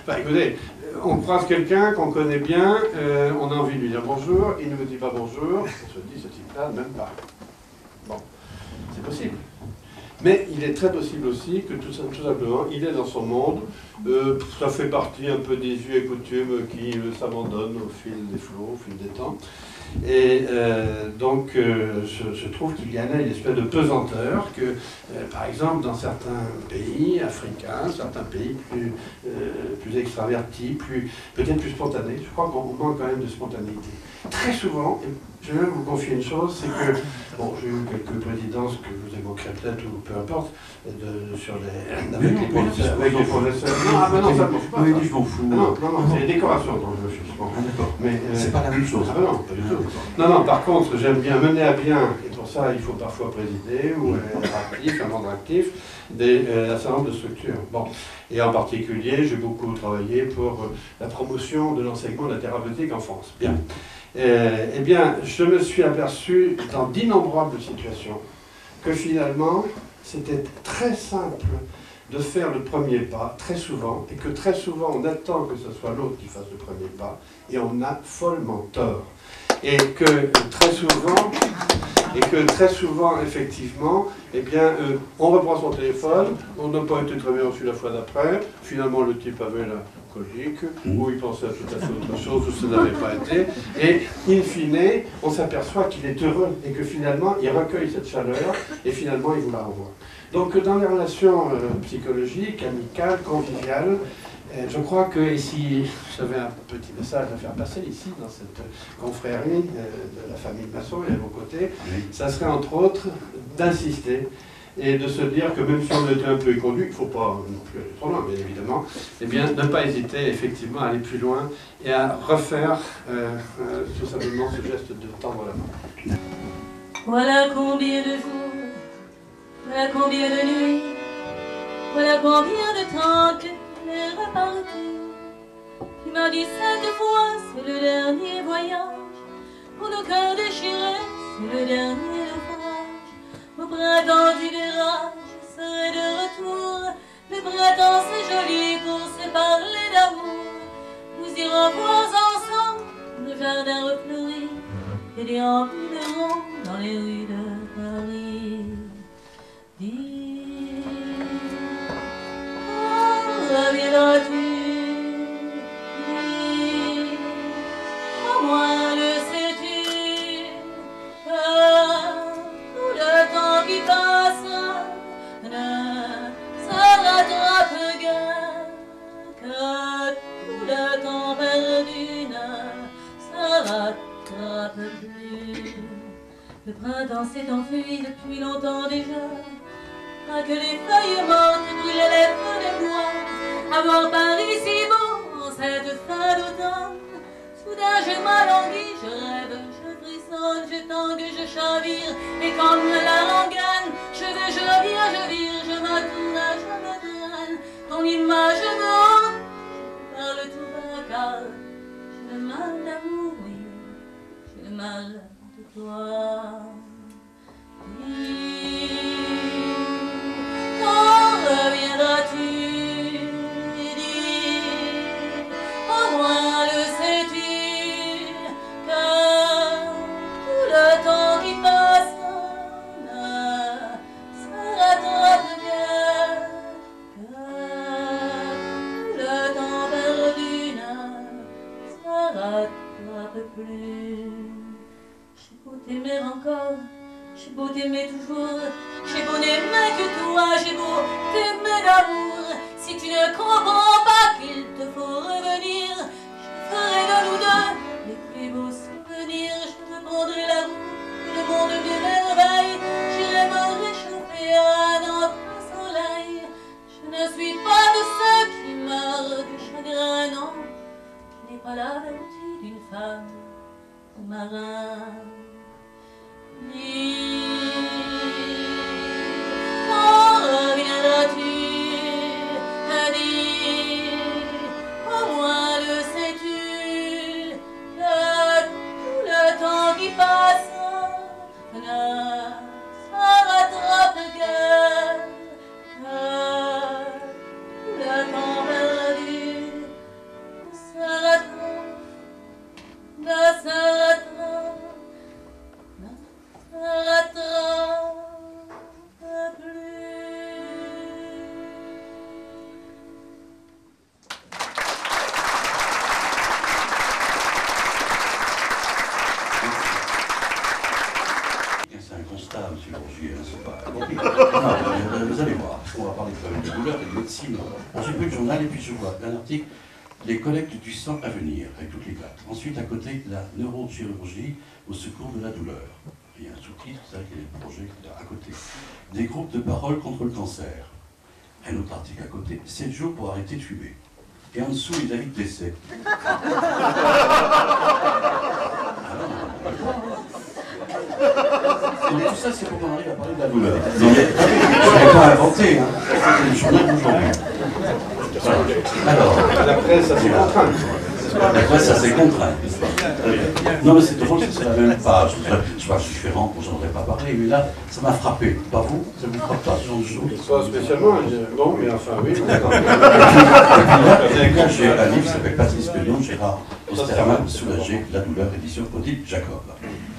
enfin, écoutez, on croise quelqu'un qu'on connaît bien, on a envie de lui dire bonjour, il ne me dit pas bonjour, on se dit, ce type-là, même pas. Bon, c'est possible. Mais il est très possible aussi que tout simplement, il est dans son monde, ça fait partie un peu des us et coutumes qui s'abandonnent au fil des flots, au fil des temps. Et donc, je trouve qu'il y en a une espèce de pesanteur que, par exemple, dans certains pays africains, certains pays plus extravertis, peut-être plus spontanés, je crois qu'on manque quand même de spontanéité. Très souvent, je vais même vous confier une chose, c'est que, bon, j'ai eu quelques présidences que je vous évoquerai peut-être, ou peu importe, avec les professeurs. Non, ah ben non, ça ne m'en fout pas. Oui, je m'en fous. Non, c'est les décorations dont je suis. Bon. Ah d'accord. Mais c'est pas la même chose. Ah ben non, pas du tout. Non, par contre, j'aime bien mener à bien, et pour ça, il faut parfois présider, ou être actif, un membre actif, un certain nombre de structures. Bon. Et en particulier, j'ai beaucoup travaillé pour la promotion de l'enseignement de la thérapeutique en France. Bien. Eh bien, je me suis aperçu dans d'innombrables situations que finalement, c'était très simple de faire le premier pas, très souvent, et que très souvent, on attend que ce soit l'autre qui fasse le premier pas, et on a follement tort. Et que très souvent, effectivement, eh bien, on reprend son téléphone, on n'a pas été très bien reçu la fois d'après, finalement le type avait la colique, ou il pensait à tout à fait autre chose, ou ça n'avait pas été, et in fine, on s'aperçoit qu'il est heureux, et que finalement, il recueille cette chaleur, et finalement, il vous la renvoie. Donc, dans les relations psychologiques, amicales, conviviales, je crois que ici, j'avais un petit message à faire passer ici, dans cette confrérie de la famille Masson et à vos côtés, ça serait entre autres d'insister et de se dire que même si on était un peu éconduit, il ne faut pas non plus aller trop loin, bien évidemment, eh bien, ne pas hésiter effectivement à aller plus loin et à refaire tout simplement ce geste de tendre la main. Voilà combien de jours, voilà combien de nuits, voilà combien de temps que est reparti. Tu m'as dit 7 fois, c'est le dernier voyage. Pour nos cœurs déchirés, c'est le dernier naufrage. Au printemps tu verras, je serai de retour. Le printemps c'est joli pour se parler d'amour. Nous irons voir ensemble nos jardins refleuris et déambulerons dans les rues de Paris. Dis, reviendras-tu? Dis, au moins le sais-tu que tout le temps qui passe ne se rattrape guère, que tout le temps perdu ne se rattrape plus. Le printemps s'est enfui depuis longtemps déjà, que les feuilles mortes brûlaient les feux de bois. Avant Paris si beau en cette fin d'automne, soudain je m'alanguis, je rêve, je frissonne, je tangue, je chavire, et comme la rengaine, je vais, je viens, je vire, je m'atourne, je me traîne, ton image me hante, je parle tout bas car j'ai le mal d'amour, oui, j'ai le mal de toi. Quand reviendras-tu? Dis, t'aimer toujours. J'ai beau n'aimer que toi, j'ai beau t'aimer d'amour. Si tu ne comprends pas qu'il te faut revenir, je ferai de nous deux les plus beaux souvenirs. Je me prendrai l'amour, le monde de merveille. J'irai me réchauffer dans ton soleil. Je ne suis pas de ceux qui meurent de chagrin, non. Je n'ai pas la vertu d'une femme ou marin. Quand reviendras-tu à dire, au moins le sais-tu, que tout le temps qui passe ne se rattrape que tout le temps perdu se rattrape, ne se rattrape. C'est un constat, M. Bourgier, c'est pas compliqué. Non, vous allez voir, on va parler de douleur et de médecine. J'ai pris le journal et puis je vois un article, les collectes du sang à venir, avec toutes les dates. Ensuite, à côté, la neurochirurgie au secours de la douleur. Il y a un sous-titre, c'est vrai qu'il y a le projet à côté. Des groupes de parole contre le cancer. Un autre article à côté, 7 jours pour arrêter de fumer. Et en dessous, les avis de décès. Donc tout ça, c'est pour qu'on arrive à parler de la douleur. Non mais, je ne l'ai pas inventé, hein. C'est le journal d'aujourd'hui. Alors, La presse, ça c'est contraint. la presse, ça c'est contraint. Non mais c'est drôle, c'est la même page. Je vois, je suis différent, j'en aurais pas parlé, mais là, ça m'a frappé. Pas vous? Ça vous frappe pas ce genre de choses? Pas spécialement, bon, mais enfin, oui. Et puis là, j'ai un livre qui s'appelle Patrice Pellion, Gérard Osterman, Soulager la douleur, édition Odile Jacob.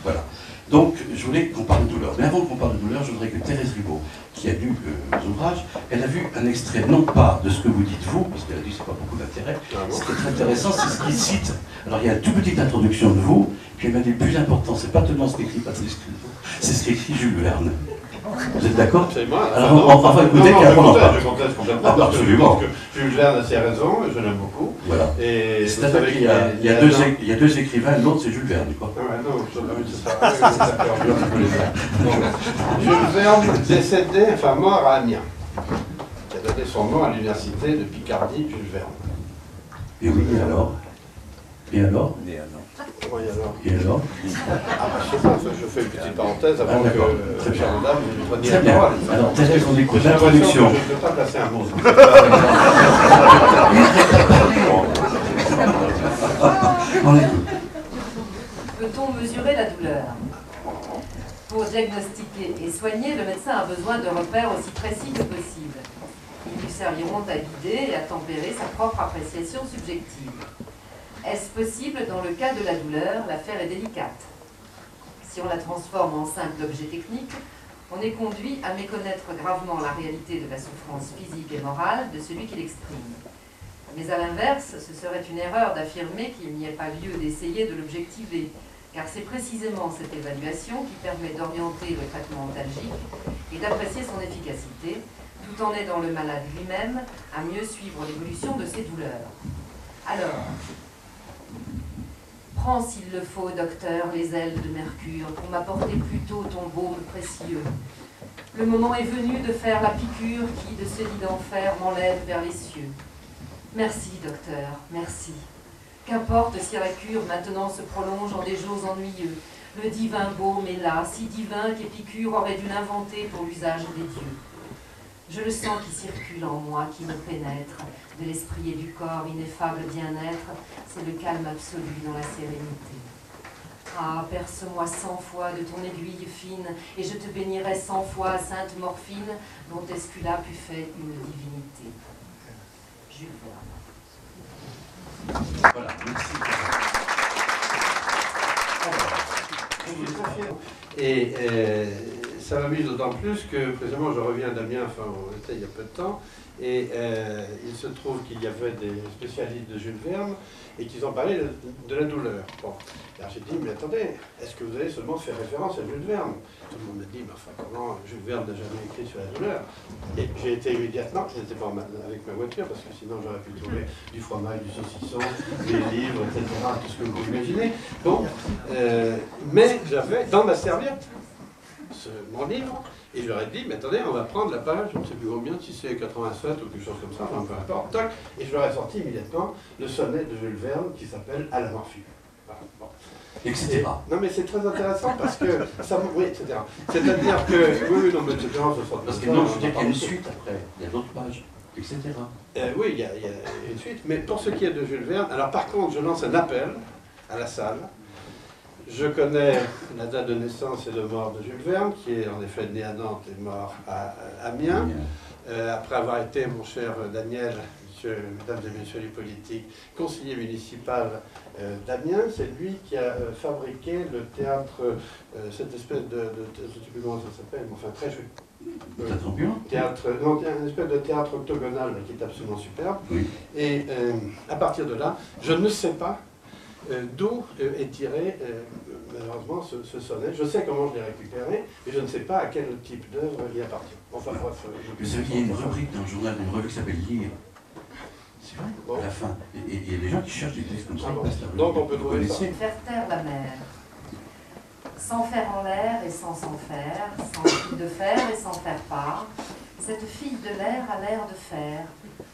Voilà. Donc, je voulais qu'on parle de douleur. Mais avant qu'on parle de douleur, je voudrais que Thérèse Ribaud, qui a lu les ouvrages, elle a vu un extrait, non pas de ce que vous dites vous, parce qu'elle a dit que c'est pas beaucoup d'intérêt. Ce qui est très intéressant, c'est ce qu'il cite. Alors, il y a une toute petite introduction de vous, puis elle m'a dit le plus important, c'est pas tellement ce qu'écrit Patrice Pellion, c'est ce qu'écrit Jules Verne. Vous êtes d'accord? Alors, enfin, écoutez, je conteste complètement. Ah, absolument. Parce que Jules Verne a ses raisons, je l'aime beaucoup. Voilà. Et c'est-à-dire qu'il y a deux écrivains, l'autre c'est Jules Verne, quoi. Ah ouais, non, Jules Verne décédé, enfin mort à Amiens, qui a donné son nom à l'université de Picardie, Jules Verne. Et oui, et alors? Et alors? Oui, alors. Et alors? Ah, bah, je sais pas, je fais une petite parenthèse avant que chère madame vous preniez Très la bien. parole. Alors, Thérèse, on écoute J'ai l'impression l'introduction. que je ne peux pas placer un mot. On écoute. Peut-on mesurer la douleur? Pour diagnostiquer et soigner, le médecin a besoin de repères aussi précis que possible. Ils lui serviront à guider et à tempérer sa propre appréciation subjective. Est-ce possible dans le cas de la douleur? L'affaire est délicate. Si on la transforme en simple objet technique, on est conduit à méconnaître gravement la réalité de la souffrance physique et morale de celui qui l'exprime. Mais à l'inverse, ce serait une erreur d'affirmer qu'il n'y ait pas lieu d'essayer de l'objectiver, car c'est précisément cette évaluation qui permet d'orienter le traitement antalgique et d'apprécier son efficacité, tout en aidant le malade lui-même à mieux suivre l'évolution de ses douleurs. Alors, prends s'il le faut, docteur, les ailes de Mercure, pour m'apporter plutôt ton baume précieux. Le moment est venu de faire la piqûre qui, de ce lit d'enfer, m'enlève vers les cieux. Merci, docteur, merci. Qu'importe si la cure maintenant se prolonge en des jours ennuyeux. Le divin baume est là, si divin qu'Épicure aurait dû l'inventer pour l'usage des dieux. Je le sens qui circule en moi, qui me pénètre, de l'esprit et du corps, ineffable bien-être, c'est le calme absolu dans la sérénité. Ah, perce-moi 100 fois de ton aiguille fine, et je te bénirai 100 fois, sainte morphine, dont Esculape eût fait une divinité. Jules Verne. Voilà, merci. Et ça m'amuse d'autant plus que, précisément, je reviens d'Amiens, enfin, on était il y a peu de temps, et il se trouve qu'il y avait des spécialistes de Jules Verne et qu'ils ont parlé de la douleur. Bon. Alors j'ai dit, mais attendez, est-ce que vous allez seulement faire référence à Jules Verne? Tout le monde m'a dit, mais enfin, comment Jules Verne n'a jamais écrit sur la douleur? Et j'ai été immédiatement, je n'étais pas avec ma voiture, parce que sinon j'aurais pu trouver du fromage, du saucisson, des livres, etc., tout ce que vous pouvez imaginer. Bon, mais j'avais dans ma serviette mon livre, et je leur ai dit, mais attendez, on va prendre la page, je ne sais plus combien, si c'est 87 ou quelque chose comme ça, enfin, peu importe, toc, et je leur ai sorti immédiatement le sonnet de Jules Verne qui s'appelle À la morphine. Voilà, bon. Etc. Non mais c'est très intéressant parce que ça oui, etc. C'est-à-dire que oui, non mais etc. Parce que non, je veux dire qu'il y a une suite après, il y a d'autres pages, etc. Oui, il y a une suite. Mais pour ce qui est de Jules Verne, alors par contre, je lance un appel à la salle. Je connais la date de naissance et de mort de Jules Verne, qui est en effet né à Nantes et mort à Amiens. Après avoir été, mon cher Daniel, mesdames et messieurs les politiques, conseiller municipal d'Amiens, c'est lui qui a fabriqué le théâtre, cette espèce de je ne sais plus comment ça s'appelle, mais enfin très chouette. Théâtre, non, une espèce de théâtre octogonal qui est absolument superbe. Oui. Et à partir de là, je ne sais pas d'où est tiré malheureusement ce sonnet. Je sais comment je l'ai récupéré, mais je ne sais pas à quel type d'œuvre il appartient. Enfin bref. Vous savez qu'il y a une rubrique dans le journal, une revue qui s'appelle Lire. C'est vrai, bon. À la fin. Et il y a des gens qui cherchent des textes comme ça. Bon. Donc on peut trouver ça. Faire taire la mer. Sans faire en l'air et sans s'en faire, sans fil de fer et sans faire part, cette fille de l'air a l'air de faire,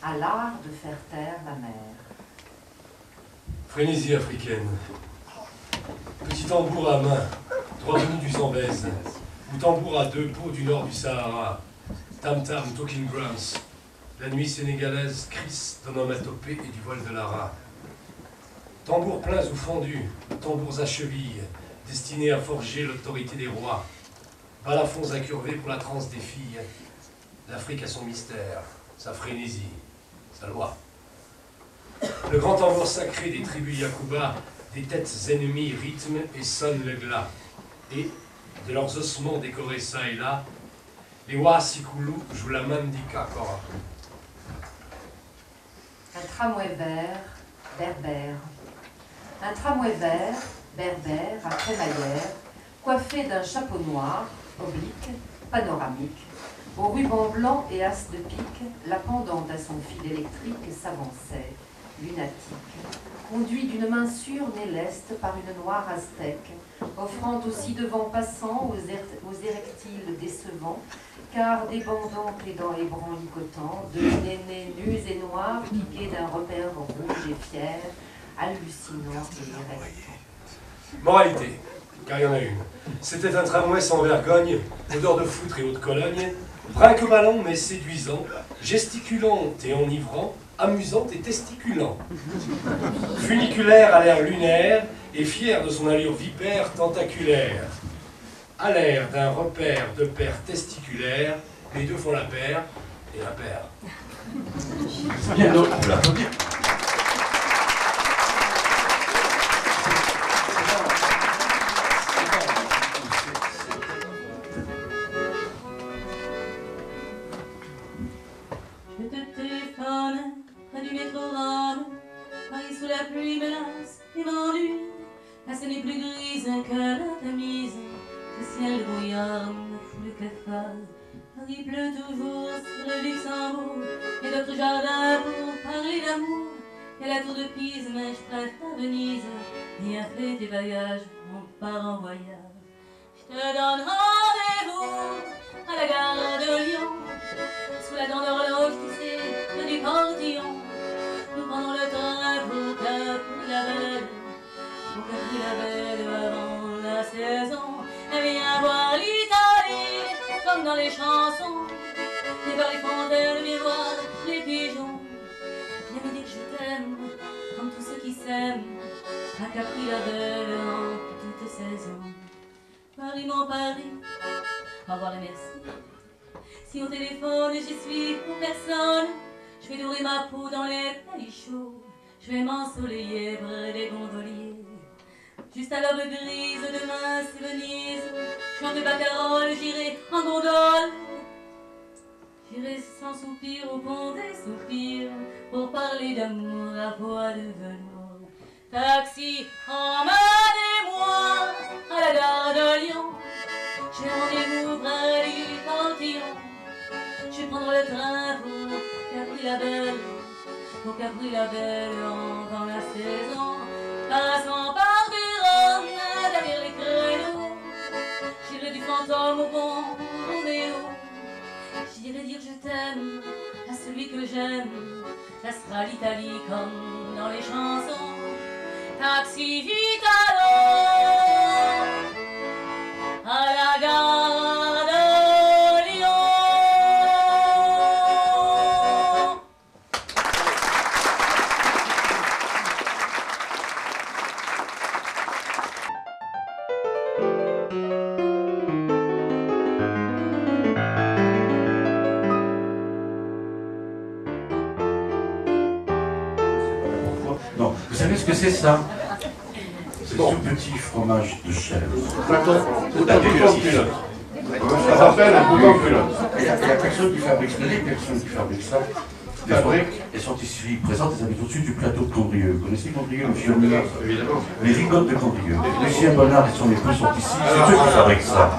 a l'art de faire taire la mer. Frénésie africaine. Petit tambour à main, droit venu du Zambèze, ou tambour à deux pots du nord du Sahara, tam-tam, talking drums, la nuit sénégalaise, Chris d'onomatopée et du voile de Lara. Tambours pleins ou fendus, tambours à cheville, destinés à forger l'autorité des rois. Balafons incurvés pour la transe des filles. L'Afrique a son mystère, sa frénésie, sa loi. Le grand tambour sacré des tribus Yakuba, des têtes ennemies rythme et sonne le glas. Et, de leurs ossements décorés çà et là, les Wasikulu jouent la mandika kora. Un tramway vert, berbère. Un tramway vert, berbère, à crémaillère, coiffé d'un chapeau noir, oblique, panoramique, au ruban blanc et as de pique, la pendante à son fil électrique s'avançait, lunatique, conduit d'une main sûre née leste par une noire aztèque, offrant aussi devant passants aux érectiles décevants, car débandant les dents ébranlicotants, de nénés nus et noirs, piqués d'un repère rouge et fier, hallucinant et irrestant. Moralité, car il y en a une. C'était un tramway sans vergogne, odeur de foutre et eau de Cologne, brinque-ballon mais séduisant, gesticulant et enivrant, amusant et testiculant. Funiculaire à l'air lunaire et fier de son allure vipère tentaculaire. À l'air d'un repère de paires testiculaires, les deux font la paire et la paire. C'est bien d'autres, on peut l'applaudir. Je te téléphone près du métro Rome, Paris sous la pluie menace et m'ennuie. La scène est plus grise que la tamise, ce ciel brouillard me fout le cafard. Paris pleut toujours sur le Luxembourg et d'autres jardins pour parler d'amour. Et la tour de Pise, mais je préfère Venise. Viens fais tes bagages, on part en voyage. Je te donne rendez-vous à la gare de Lyon, sous la dent d'horloge, tu sais, près du portillon. Nous prenons le train pour Capri-la-Belle, pour Capri-la-Belle avant la saison. Et viens voir l'Italie, comme dans les chansons, et voir les fontaines, viens voir les pigeons. Viens me dire que je t'aime, comme tous ceux qui s'aiment, à Capri-la-Belle en toute saison. Paris, mon Paris, au revoir et merci. Si au téléphone j'y suis pour personne, je vais dorer ma peau dans les palichots, je vais m'ensoleiller près des gondoliers. Juste à l'aube grise, demain c'est Venise. Chante de Baccarole, j'irai en gondole. J'irai sans soupir au pont des soupirs pour parler d'amour à voix de velours. Taxi, emmenez-moi à la gare de Lyon. J'ai rendez-vous près du Panthéon. Je vais prendre le train pour Capri-la-Belle. Pour Capri-la-Belle dans la saison. Passant par Vérone, derrière les créneaux. J'irai du fantôme au pont Roméo. J'irai dire je t'aime à celui que j'aime. Ça sera l'Italie comme dans les chansons. Taxi Vitalo à la gare de Lyon. Non, vous savez ce que c'est ça? C'est tout petit fromage de chèvre. Bouton culotte. Ça s'appelle un bouton culotte. Il n'y a personne qui fabrique ça, les personnes qui fabriquent ça. Elles sont ici présentes, elles habitent au-dessus du plateau de Condrieu. Vous connaissez Condrieu, le film? Évidemment. Les rigottes de Condrieu. Lucien Bonnard et son épouse sont ici, c'est eux qui fabriquent ça.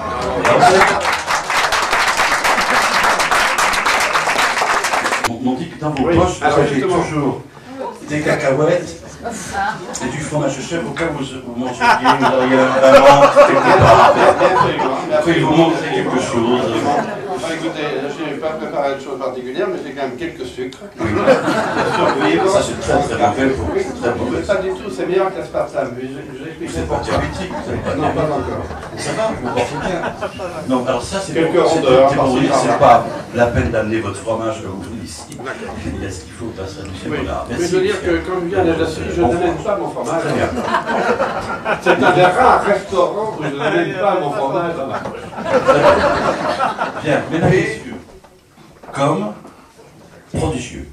On dit que dans vos poches, vous avez toujours des cacahuètes et du fromage de chèvre au cas où vous mangeriez un an quelque part. Après, ils vous montrent quelque chose. Écoutez, je n'ai pas préparé de choses particulières, mais j'ai quand même quelques sucres. Oui. Ça, c'est très très mauvais pour vous. C'est très mauvais. Pas du tout, c'est meilleur que l'aspartame. Vous êtes pas diabétique, vous n'avez pas Non, pas encore. Ça va, vous vous portez bien. Non, alors ça, c'est quelques pour rondeurs. c'est pas la peine d'amener votre fromage comme vous ici. Il y a ce qu'il faut grâce à Lucien Bonnard. Mais je veux dire que quand je viens d'Alsace, je n'amène pas mon fromage. C'est un des rares restaurants où je n'amène pas mon fromage dans ma poche. Bien, mesdames et messieurs, comme prodigieux,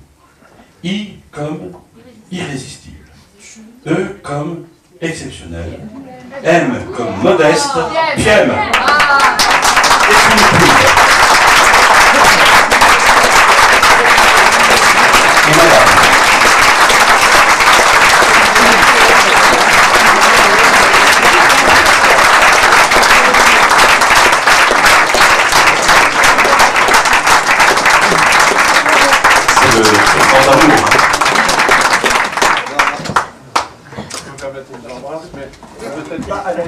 I comme irrésistible, E comme exceptionnel, M comme modeste, Piem. Et une plume. Et madame. C'est le grand amour. Peut-être pas à la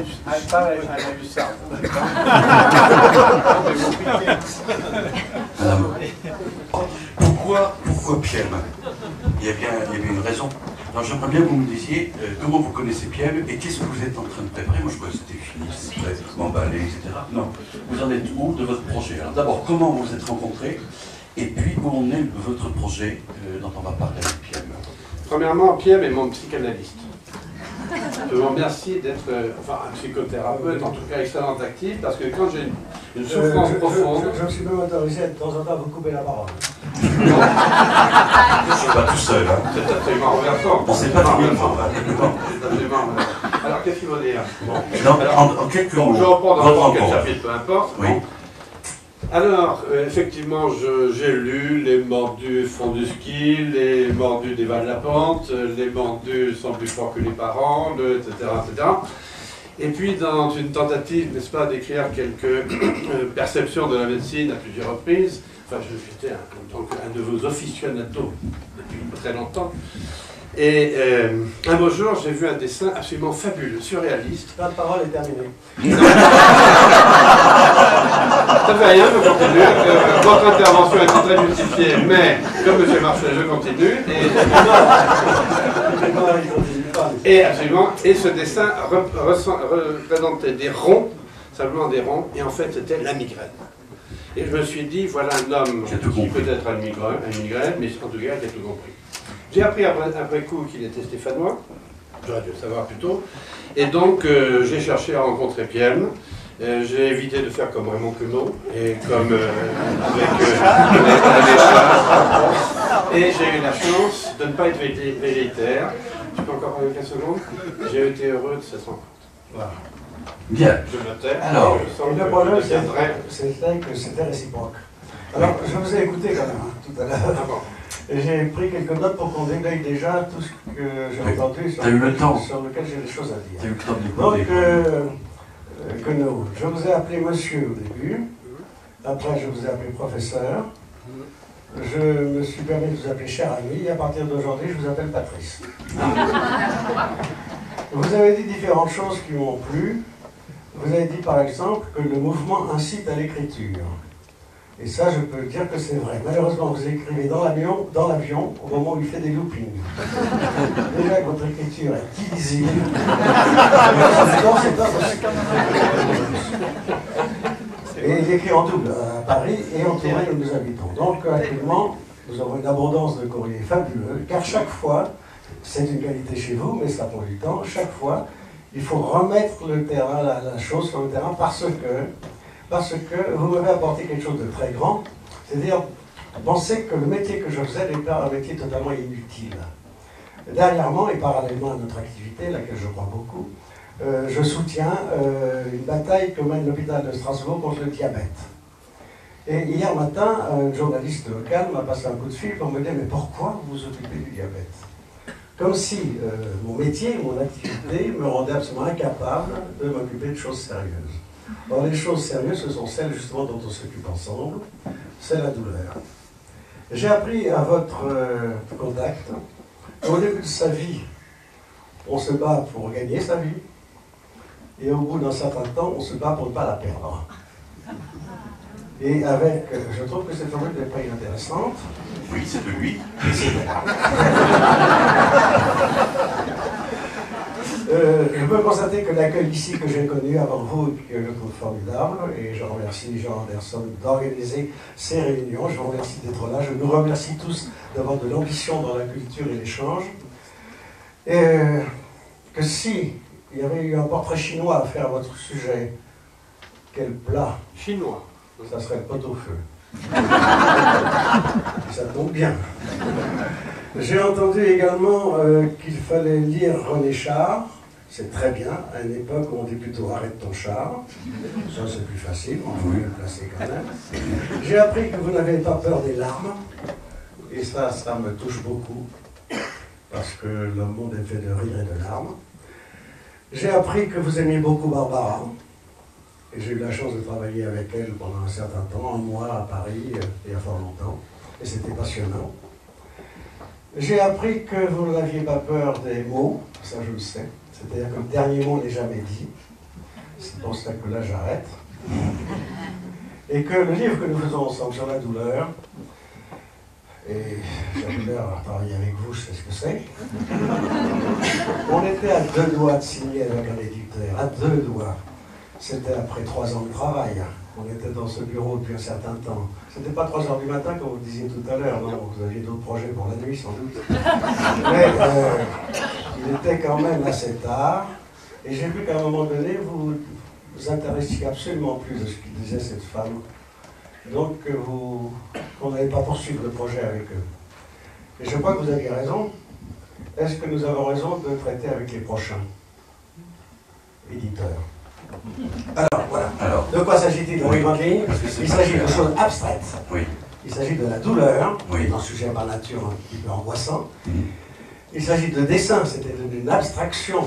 hussarde. Pourquoi Piem? Il y a bien une raison. Alors j'aimerais bien que vous me disiez comment vous connaissez Piem et qu'est-ce que vous êtes en train de préparer. Moi je crois que c'était fini, c'était prêt, m'emballer, etc. Non, vous en êtes où de votre projet? Alors d'abord, comment vous vous êtes rencontrés et puis où en est votre projet dont on va parler avec Piem? Premièrement, Piem est mon psychanalyste. Je vous remercie d'être un psychothérapeute, en tout cas extrêmement actif, parce que quand j'ai une souffrance profonde... Je me suis même autorisé de temps en temps à vous couper la parole. Je ne suis pas tout seul. Hein. C'est absolument renversant. On ne sait pas tout le monde. C'est absolument renversant. Alors qu'est-ce qu'il faut dire? En quelques mots. Je reprends dans votre quel rencontre. chapitre, peu importe. Oui. Alors, effectivement, j'ai lu Les Mordus font du ski, Les Mordus dévalent la pente, Les Mordus sont plus forts que les parents, etc., etc. Et puis, dans une tentative, n'est-ce pas, d'écrire quelques perceptions de la médecine à plusieurs reprises, enfin, j'étais un de vos aficionados depuis très longtemps, et un beau jour, j'ai vu un dessin absolument fabuleux, surréaliste. La parole est terminée. Ça fait rien, je continue. Votre intervention est très justifiée, mais comme M. Marchais, je continue. Et absolument. Et ce dessin représentait des ronds, simplement des ronds, et en fait c'était la migraine. Et je me suis dit, voilà un homme qui peut-être a une migraine, mais en tout cas, il a tout compris. J'ai appris après coup qu'il était stéphanois, j'aurais dû le savoir plus tôt, et donc j'ai cherché à rencontrer Piem. J'ai évité de faire comme Raymond Queneau et comme avec et j'ai eu la chance de ne pas être velléitaire. Tu peux encore parler 15 secondes? J'ai été heureux de cette rencontre. Voilà. Bien. Je notais. Alors, Je sens Et que le problème, je deviendrai- c'était que c'était réciproque. Alors, je vous ai écouté quand même, tout à l'heure. Ah bon. Et j'ai pris quelques notes pour qu'on déblaye déjà tout ce que j'ai Oui. entendu sur, T'as eu le temps. sur lequel j'ai des choses à Tu as dire. eu le temps de Donc, l'écouter. Queneau, je vous ai appelé monsieur au début. Après, je vous ai appelé professeur. Je me suis permis de vous appeler cher ami. Et à partir d'aujourd'hui, je vous appelle Patrice. Vous avez dit différentes choses qui m'ont plu. Vous avez dit par exemple que le mouvement incite à l'écriture. Et ça, je peux dire que c'est vrai. Malheureusement, vous écrivez dans l'avion au moment où il fait des loopings. Déjà que votre écriture est illisible. C'est pas possible. Et il écrit en double à Paris et en Touraine où nous habitons. Donc actuellement, nous avons une abondance de courriers fabuleux, car chaque fois, c'est une qualité chez vous, mais ça prend du temps, chaque fois, il faut remettre le terrain, la chose sur le terrain parce que vous m'avez apporté quelque chose de très grand, c'est-à-dire penser que le métier que je faisais n'est pas un métier totalement inutile. Dernièrement, et parallèlement à notre activité, à laquelle je crois beaucoup, je soutiens une bataille que mène l'hôpital de Strasbourg contre le diabète. Et hier matin, un journaliste local m'a passé un coup de fil pour me dire « Mais pourquoi vous vous occupez du diabète ?» Comme si mon métier, mon activité me rendait absolument incapable de m'occuper de choses sérieuses. Or, les choses sérieuses, ce sont celles justement dont on s'occupe ensemble, c'est la douleur. J'ai appris à votre contact qu'au début de sa vie, on se bat pour gagner sa vie, et au bout d'un certain temps, on se bat pour ne pas la perdre. Et avec, je trouve que cette formule n'est pas inintéressante. Oui, c'est de lui. Je peux constater que l'accueil ici que j'ai connu avant vous, que je trouve formidable, et je remercie Jean Anderson d'organiser ces réunions. Je vous remercie d'être là. Je nous remercie tous d'avoir de l'ambition dans la culture et l'échange. Et que si il y avait eu un portrait chinois à faire à votre sujet, quel plat Chinois. ça serait le pot-au-feu. Ça tombe bien. J'ai entendu également qu'il fallait lire René Char. C'est très bien, à une époque où on dit plutôt arrête ton char. Ça c'est plus facile, on peut le placer quand même. J'ai appris que vous n'avez pas peur des larmes. Et ça me touche beaucoup. Parce que le monde est fait de rire et de larmes. J'ai appris que vous aimiez beaucoup Barbara. Et j'ai eu la chance de travailler avec elle pendant un certain temps, un mois à Paris, il y a fort longtemps. Et c'était passionnant. J'ai appris que vous n'aviez pas peur des mots, ça je le sais. C'est-à-dire que le dernier mot n'est jamais dit. C'est pour ça que là j'arrête. Et que le livre que nous faisons ensemble sur la douleur, et la douleur à travailler avec vous, je sais ce que c'est. On était à 2 doigts de signer avec un éditeur, à 2 doigts. C'était après 3 ans de travail. On était dans ce bureau depuis un certain temps. C'était pas 3 heures du matin, comme vous disiez tout à l'heure, non, vous aviez d'autres projets pour la nuit, sans doute. Mais il était quand même assez tard. Et j'ai vu qu'à un moment donné, vous vous intéressiez absolument plus à ce que disait cette femme. Donc, qu'on n'allait pas poursuivre le projet avec eux. Et je crois que vous aviez raison. Est-ce que nous avons raison de traiter avec les prochains éditeurs? Alors, voilà. Alors, De quoi s'agit-il dans les grandes lignes? Il s'agit de choses abstraites. oui. Il s'agit de la douleur, Oui. un sujet par nature un petit peu angoissant. Il s'agit de dessin, c'est-à-dire d'une abstraction.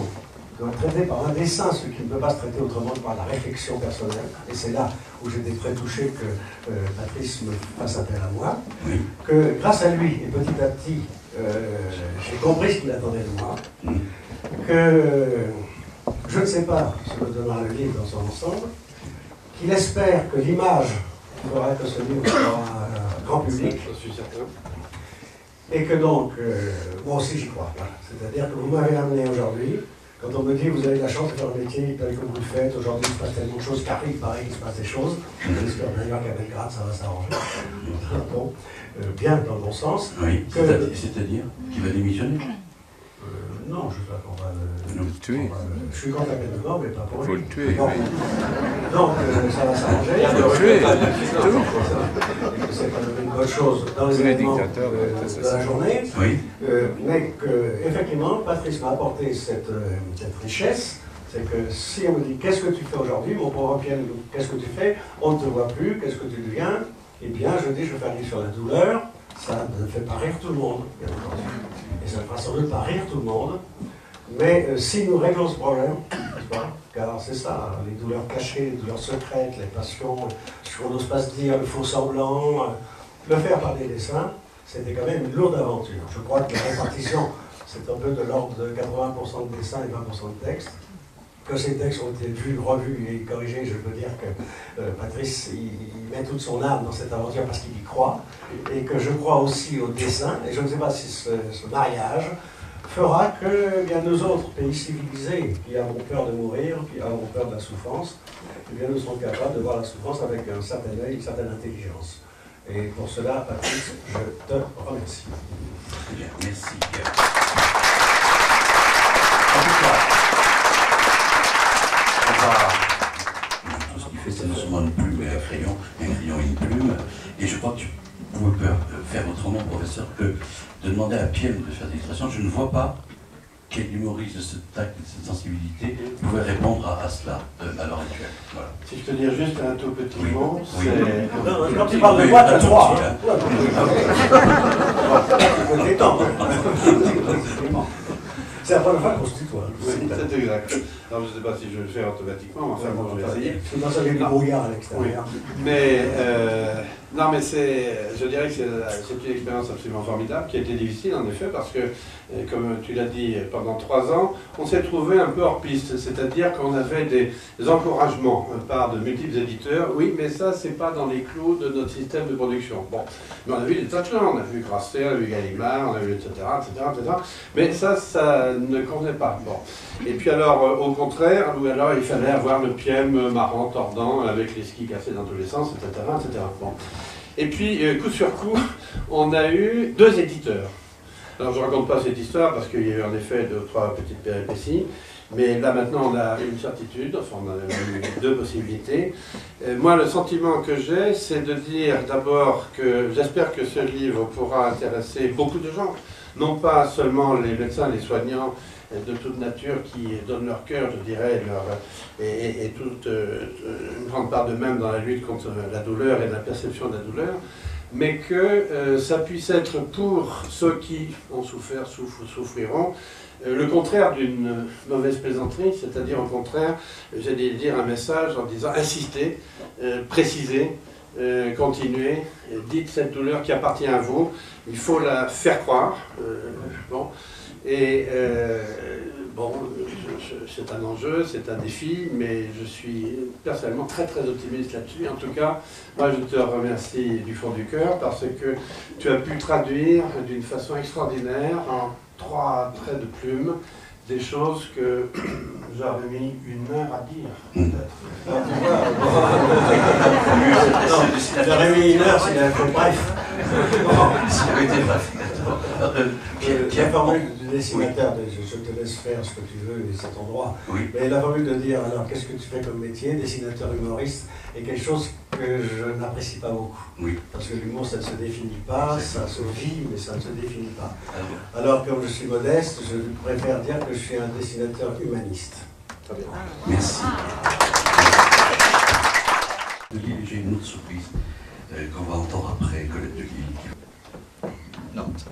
On doit traiter par un dessin ce qui ne peut pas se traiter autrement que par la réflexion personnelle. Et c'est là où j'étais très touché que Patrice me fasse appel à moi. Oui. Que grâce à lui, et petit à petit, j'ai compris ce qu'il attendait de moi. Que je ne sais pas ce que donnera le livre dans son ensemble, qu'il espère que l'image fera que ce livre sera grand public, Je suis certain. et que donc, moi aussi j'y crois. Voilà. C'est-à-dire que vous m'avez amené aujourd'hui, quand on me dit vous avez la chance de faire un métier tel que vous le faites, aujourd'hui il se passe tellement de choses, car il paraît qu'il se passe des choses, j'espère d'ailleurs qu'à Belgrade ça va s'arranger. Bon, bien dans le bon sens. Oui. Que- C'est-à-dire qu'il va démissionner? Non, je sais pas qu'on va le... Non. Tuer. Je suis contre la peine de mort, mais pas pour Faut lui. le tuer, Bon. oui. Donc, ça va s'arranger. Faut le tuer, c'est tout. C'est quand même une bonne chose dans les Tous les événements dictateurs doivent être de la assassinés. journée. Oui. Mais que, effectivement, Patrice m'a apporté cette richesse, C'est que si on me dit qu'est-ce que tu fais aujourd'hui, mon pauvre Pierre, qu'est-ce que tu fais, on ne te voit plus, qu'est-ce que tu deviens, eh bien je dis je fais un livre sur la douleur, ça ne fait pas rire tout le monde, bien entendu. Et ça ne fera sans doute pas rire tout le monde, mais si nous réglons ce problème, car c'est ça, les douleurs cachées, les douleurs secrètes, les passions, ce qu'on n'ose pas se dire, le faux semblant, le faire par des dessins, c'était quand même une lourde aventure. Je crois que la répartition, c'est un peu de l'ordre de 80% de dessins et 20% de textes. Que ces textes ont été vus, revus et corrigés, je peux dire que Patrice, il met toute son âme dans cette aventure parce qu'il y croit, et que je crois aussi au dessin, et je ne sais pas si ce mariage fera que eh bien, nous autres pays civilisés qui avons peur de mourir, qui avons peur de la souffrance, eh bien, nous serons capables de voir la souffrance avec un certain œil, une certaine intelligence. Et pour cela, Patrice, je te remercie. Très bien, merci. Tout ce qu'il fait, c'est non seulement une plume et un crayon et une plume. Et je crois que tu pouvais faire autrement, professeur, que de demander à Pierre de faire des illustrations. Je ne vois pas quel humoriste de ce tact, de cette sensibilité pouvait répondre à cela à l'heure actuelle. Voilà. Si je te dis juste un tout petit mot, oui. c'est... Non, quand tu parles de moi, tu as droit. C'est la première fois qu'on se tutoie. Oui, c'est exact. Alors, je ne sais pas si je vais le faire automatiquement, mais enfin, bon, je vais essayer. Dans un du brouillard à l'extérieur. Oui. Mais, non, mais je dirais que c'est une expérience absolument formidable, qui a été difficile, en effet, parce que, comme tu l'as dit, pendant 3 ans, on s'est trouvé un peu hors piste. C'est-à-dire qu'on avait des encouragements par de multiples éditeurs. Oui, mais ça, c'est pas dans les clous de notre système de production. Bon, mais on a vu des tas de gens. On a vu Grasset, on a vu Gallimard, on a vu etc., etc., etc. Mais ça ne convenait pas. Bon. Et puis alors, au contraire, alors il fallait avoir le PM marrant, tordant, avec les skis cassés dans tous les sens, etc., etc. Bon. Et puis, coup sur coup, on a eu 2 éditeurs. Alors, je ne raconte pas cette histoire parce qu'il y a eu en effet 2 ou 3 petites péripéties. Mais là, maintenant, on a une certitude, enfin, on a eu 2 possibilités. Moi, le sentiment que j'ai, c'est de dire d'abord que j'espère que ce livre pourra intéresser beaucoup de gens. Non pas seulement les médecins, les soignants de toute nature qui donnent leur cœur, je dirais, et toute une grande part d'eux-mêmes dans la lutte contre la douleur et la perception de la douleur, mais que ça puisse être pour ceux qui ont souffert, souffriront, le contraire d'une mauvaise plaisanterie, c'est-à-dire au contraire, j'allais dire un message en disant insistez, précisez, continuez, dites cette douleur qui appartient à vous, il faut la faire croire. Bon. Et bon, c'est un enjeu, c'est un défi, mais je suis personnellement très très optimiste là-dessus. En tout cas, moi je te remercie du fond du cœur parce que tu as pu traduire d'une façon extraordinaire en 3 traits de plume des choses que j'aurais mis 1 heure à dire, peut-être. Non, j'aurais mis 1 heure s'il avait fait bref. S'il avait été bref. La formule du dessinateur, je te laisse faire ce que tu veux et c'est ton droit. Oui. Mais la formule de dire alors qu'est-ce que tu fais comme métier, dessinateur humoriste, est quelque chose que je n'apprécie pas beaucoup. Oui. Parce que l'humour ça ne se définit pas, ça se vit mais ça ne se définit pas. Alors comme je suis modeste, je préfère dire que je suis un dessinateur humaniste. Très bien. Merci. J'ai une autre surprise qu'on va entendre après, Colette de Lille. Nantes.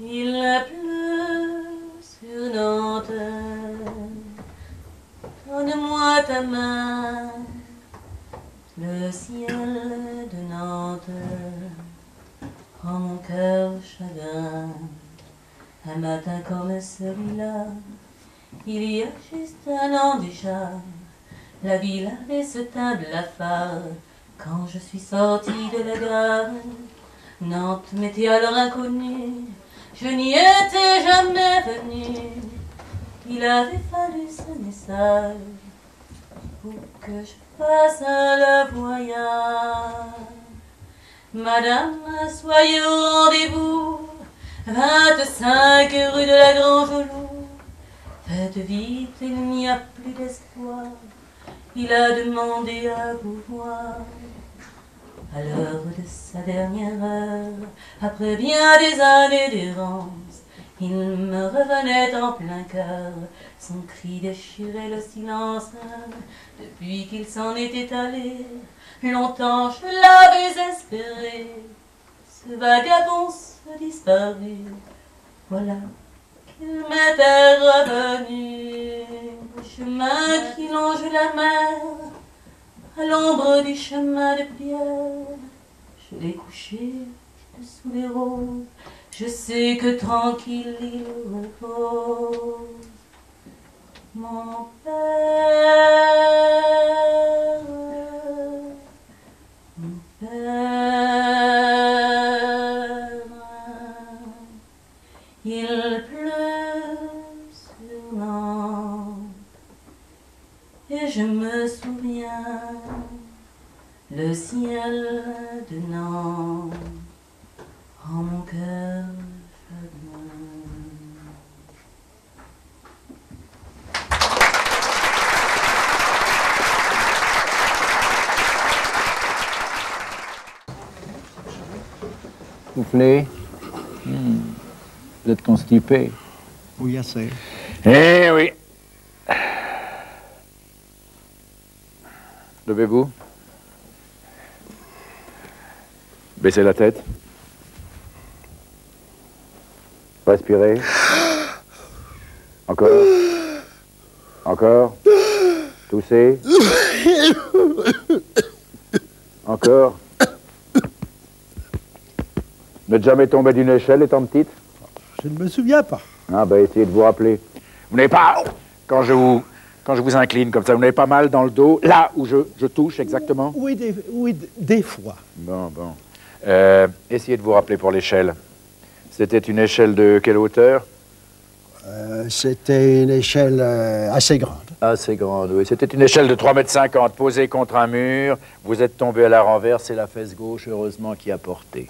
Il pleut sur Nantes, donne-moi ta main, le ciel de Nantes rend mon cœur chagrin. Un matin comme celui-là, il y a juste 1 an déjà, la ville avait ce teint blafard. Quand je suis sortie de la gare, Nantes m'était alors inconnue, je n'y étais jamais venue. Il avait fallu ce message pour que je fasse le voyage. Madame, soyez au rendez-vous, 25 rue de la Grange-Loup. Faites vite, il n'y a plus d'espoir. Il a demandé à vous voir. À l'heure de sa dernière heure, après bien des années d'errance, Il me revenait en plein cœur, son cri déchirait le silence. Depuis qu'il s'en était allé, longtemps je l'avais espéré. Ce vagabond se disparut, voilà qu'il m'était revenu. Le chemin qui longe la mer, à l'ombre du chemin de pierre, je l'ai couché sous les roses. Je sais que tranquille il repose. Mon père, mon père, il pleut sur Nantes, et je me souviens le ciel de Nantes. En mon cœur chagrin. Soufflez. Vous êtes constipé. Oui, assez. Eh oui. Levez-vous. Baissez la tête. Respirez. Encore. Encore. Toussez. Encore. Vous n'êtes jamais tombé d'une échelle étant petite? Je ne me souviens pas. Ah ben essayez de vous rappeler. Vous n'avez pas, quand je vous incline comme ça, vous n'avez pas mal dans le dos, là où je touche exactement? Oui, des fois. Bon. Essayez de vous rappeler pour l'échelle. C'était une échelle de quelle hauteur? C'était une échelle assez grande. Assez grande, oui. C'était une échelle de 3,50 m, posée contre un mur. Vous êtes tombé à la renverse, c'est la fesse gauche, heureusement, qui a porté.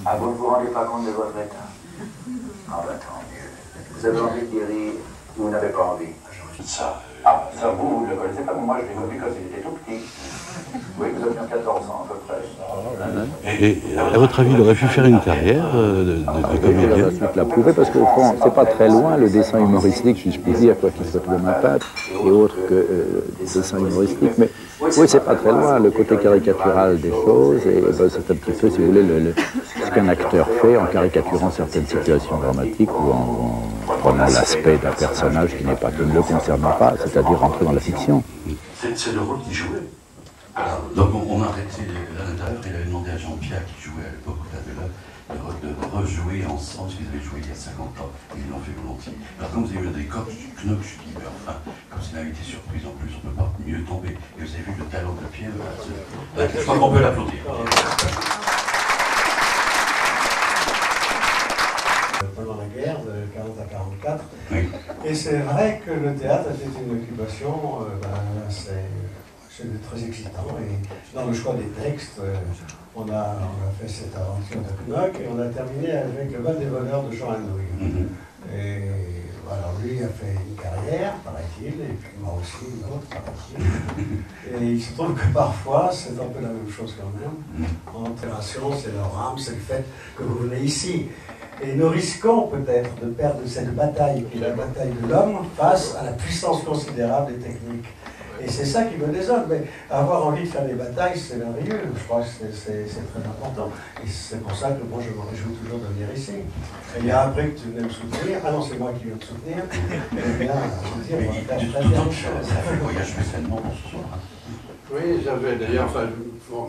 Ah, vous ne vous rendez pas compte de votre état? Ah ben tant mieux. Vous avez envie de guérir ou vous n'avez pas envie? Ça, vous ne le connaissez pas, mais moi je l'ai connu quand il était tout petit. Oui, vous aviez 14 ans à peu près. Et à votre avis, il aurait pu faire une carrière de comédien? La suite l'a prouvé parce que c'est pas très loin le dessin humoristique, si je puis dire, quoi qu'il soit de ma patte et autre que le dessin humoristique. Mais oui, c'est pas très loin le côté caricatural des choses et ben, c'est un petit peu, si vous voulez, ce qu'un acteur fait en caricaturant certaines situations dramatiques ou en prenant l'aspect d'un personnage qui ne le concerne pas, c'est-à-dire rentrer dans la fiction. C'est le rôle qu'il jouait. Alors, donc on a arrêté à l'intérieur, il avait demandé à Jean-Pierre, qui jouait à l'époque au Théâtre de de rejouer ensemble ce qu'ils avaient joué il y a 50 ans, et ils l'ont fait volontiers. Alors quand vous avez eu des coques du Knock, je dis, mais enfin, comme c'est une invité surprise en plus, on ne peut pas mieux tomber. Et vous avez vu le talent de Pierre, je crois qu'on peut l'applaudir. Pendant la guerre de 40 à 44. Oui. Et c'est vrai que le théâtre était une occupation, c'est très excitant. Et dans le choix des textes, on a fait cette aventure de Knock et on a terminé avec Le Bal des voleurs de Jean Anouilh. Et voilà, lui a fait une carrière, paraît-il, et puis moi aussi une autre, paraît-il. Et il se trouve que parfois, c'est un peu la même chose quand même. En opération, c'est leur âme, c'est le fait que vous venez ici. Et nous risquons peut-être de perdre cette bataille, qui est la bataille de l'homme, face à la puissance considérable des techniques. Et c'est ça qui me désole. Mais avoir envie de faire des batailles, c'est merveilleux. Je crois que c'est très important. Et c'est pour ça que moi, je me réjouis toujours de venir ici. Et bien après que tu venais me soutenir, ah non, c'est moi qui viens te soutenir, eh bien, je veux dire, on va faire très bien les choses. Ça a fait le voyage spécialement pour ce soir. Oui, j'avais d'ailleurs, enfin, bon,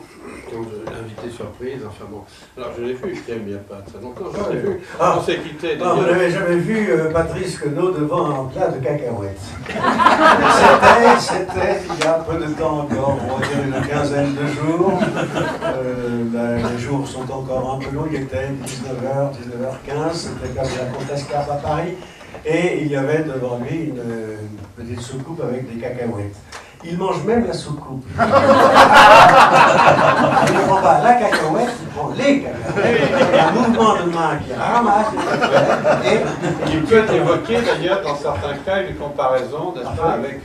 l'invité surprise, enfin bon. Alors je l'ai vu, Thiem, il n'y a pas très longtemps, je l'ai vu. On s'est quitté. Non, vous n'avez jamais vu Patrice Queneau devant un plat de cacahuètes. C'était il y a peu de temps encore, on va dire une quinzaine de jours. Les jours sont encore un peu longs, il était 19h, 19h15, c'était comme la Comtesse Carpe à Paris. Et il y avait devant lui une petite soucoupe avec des cacahuètes. Il mange même la soucoupe. Il ne prend pas la cacahuète, il prend les cacahuètes. un mouvement de main qui ramasse et qui peut évoquer d'ailleurs dans certains cas une comparaison, n'est-ce pas, avec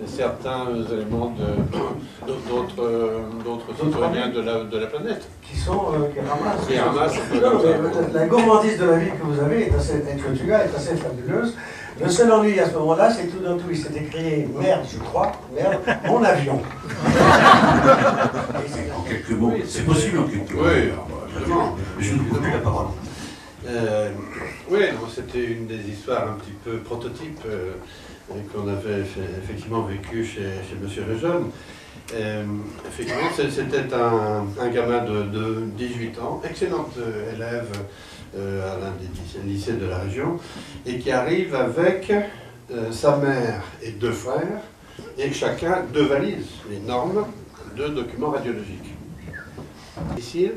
certains éléments d'autres citoyens de la planète. qui ramassent. Qui ramassent un peu Non, comme ça. mais la gourmandise de la vie que vous avez est assez, que tu as est assez fabuleuse. Le seul ennui à ce moment-là, c'est que tout d'un coup, il s'était créé, merde, je crois, merde, mon avion. En quelques mots, c'est possible en quelques mots. Oui, Évidemment. Je ne vous plus la parole. Oui, c'était une des histoires un petit peu prototypes qu'on avait effectivement vécu chez M. Lejeune. Effectivement, c'était un gamin de 18 ans, excellent élève à l'un des lycées de la région, et qui arrive avec sa mère et 2 frères, et chacun 2 valises, énormes, 2 documents radiologiques. Difficile,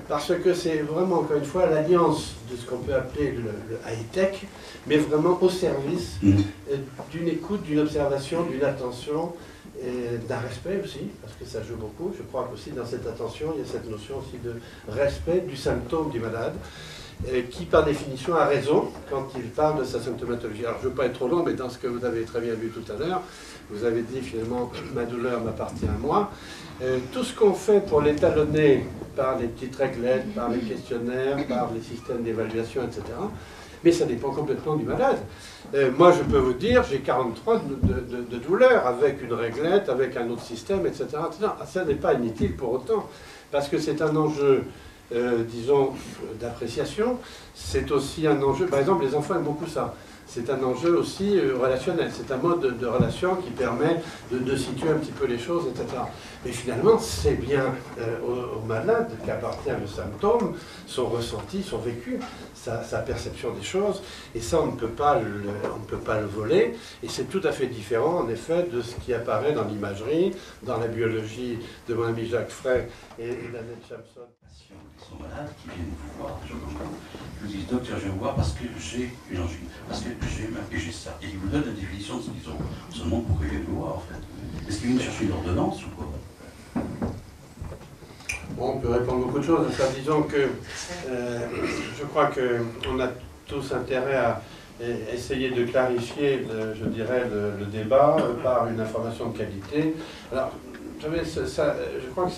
parce que c'est vraiment, encore une fois, l'alliance de ce qu'on peut appeler le high-tech, mais vraiment au service d'une écoute, d'une observation, d'une attention, d'un respect aussi, parce que ça joue beaucoup. Je crois qu'aussi dans cette attention, il y a cette notion aussi de respect du symptôme du malade, qui par définition a raison quand il parle de sa symptomatologie. Alors je ne veux pas être trop long, mais dans ce que vous avez très bien vu tout à l'heure, vous avez dit finalement ma douleur m'appartient à moi. Tout ce qu'on fait pour l'étalonner par les petites réglettes, par les questionnaires, par les systèmes d'évaluation, etc., mais ça dépend complètement du malade. Moi, je peux vous dire, j'ai 43 de douleurs avec une réglette, avec un autre système, etc. etc. Ça n'est pas inutile pour autant, parce que c'est un enjeu, disons, d'appréciation. C'est aussi un enjeu, par exemple, les enfants aiment beaucoup ça. C'est un enjeu aussi relationnel. C'est un mode de relation qui permet de situer un petit peu les choses, etc. Mais finalement, c'est bien au malade qu'appartient le symptôme, son ressenti, son vécu, sa perception des choses. Et ça, on ne peut pas le voler. Et c'est tout à fait différent, en effet, de ce qui apparaît dans l'imagerie, dans la biologie de mon ami Jacques Frey et d'Annette Chamson. Ils sont malades, qui viennent vous voir, qui vous disent docteur, je viens vous voir parce que j'ai une angine, parce que j'ai ça. Et ils vous donnent la définition de ce qu'ils ont. On se demande pourquoi ils viennent vous voir en fait. Est-ce qu'ils viennent chercher une ordonnance ou quoi? Bon, on peut répondre beaucoup de choses à ça. Disons que je crois qu'on a tous intérêt à essayer de clarifier, je dirais, le débat par une information de qualité. Alors, vous savez, je crois que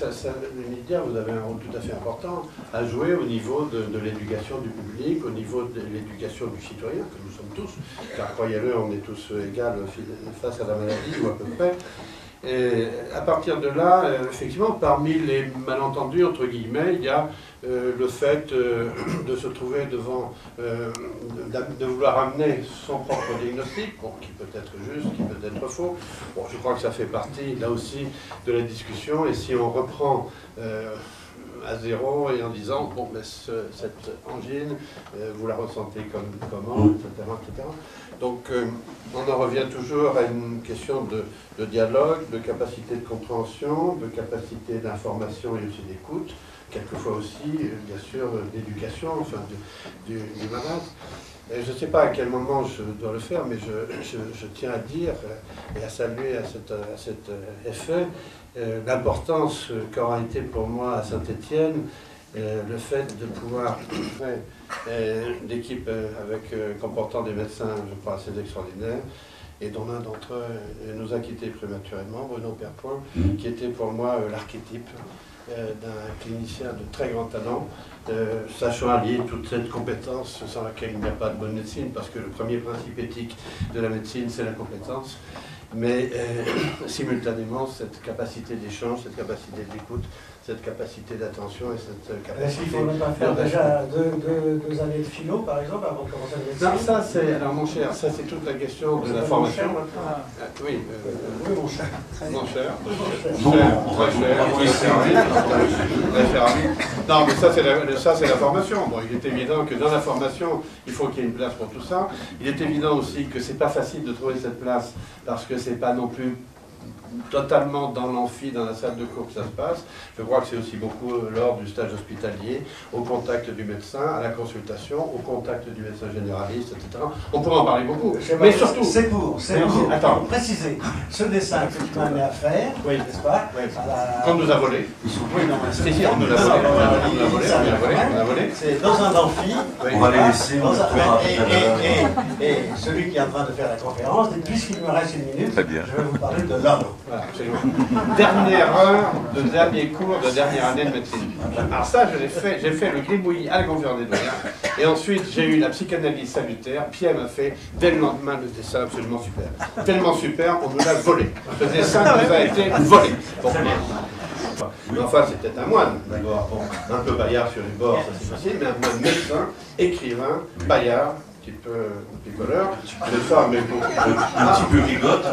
les médias, vous avez un rôle tout à fait important à jouer au niveau de l'éducation du public, au niveau de l'éducation du citoyen, que nous sommes tous, car croyez-le, on est tous égaux face à la maladie, ou à peu près. Et à partir de là, effectivement, parmi les malentendus, entre guillemets, il y a le fait de se trouver devant, de vouloir amener son propre diagnostic, bon, qui peut être juste, qui peut être faux. Bon, je crois que ça fait partie, là aussi, de la discussion, et si on reprend à zéro et en disant, bon, mais cette angine, vous la ressentez comment, etc., etc. Donc, on en revient toujours à une question de dialogue, de capacité de compréhension, de capacité d'information et aussi d'écoute, quelquefois aussi, bien sûr, d'éducation, enfin, du malade. Et je ne sais pas à quel moment je dois le faire, mais je tiens à dire et à saluer à cet effet l'importance qu'aura été pour moi à Saint-Étienne le fait de pouvoir l'équipe comportant des médecins, je crois, assez extraordinaires, et dont l'un d'entre eux nous a quittés prématurément, Bruno Perpoint, qui était pour moi l'archétype d'un clinicien de très grand talent, sachant allier toute cette compétence sans laquelle il n'y a pas de bonne médecine, parce que le premier principe éthique de la médecine, c'est la compétence, mais simultanément cette capacité d'échange, cette capacité d'écoute, cette capacité d'attention et cette capacité... Est-ce qu'il ne faut pas faire déjà deux années de philo, par exemple, avant de commencer la médecine? Non, ça c'est... Alors mon cher, ça c'est toute la question de la formation. Oui, oui, mon cher. Mon cher. Non, Très cher. Non, mais ça c'est la formation. Bon, il est évident que dans la formation, il faut qu'il y ait une place pour tout ça. Il est évident aussi que c'est pas facile de trouver cette place parce que c'est pas non plus totalement dans l'amphi, dans la salle de cours que ça se passe. Je crois que c'est aussi beaucoup lors du stage hospitalier, au contact du médecin, à la consultation, au contact du médecin généraliste, etc. On pourrait en parler beaucoup. Mais surtout... C'est pour préciser, ce dessin que tu m'as amené à faire, n'est-ce pas? Qu'on nous a volé. Oui, non, mais on nous l'a volé. a volé. C'est dans un amphi. On va les laisser, on va et celui qui est en train de faire la conférence dit, puisqu'il me reste 1 minute, je vais vous parler de l'homme. Voilà, absolument. Dernière heure de dernier cours de dernière année de médecine. Alors ça, je l'ai fait, j'ai fait le gribouillis à la conférence des doyens. Et ensuite, j'ai eu la psychanalyse salutaire. Pierre m'a fait, dès le lendemain, le dessin absolument super. Tellement super, on nous l'a volé. Ce dessin nous a été volé. Bon. Mais enfin, c'était un moine, d'abord. Bon, un peu Bayard sur les bords, ça c'est facile, mais un moine médecin, écrivain, Bayard, un petit peu picoleur, mais ça, mais bon, un petit peu rigote.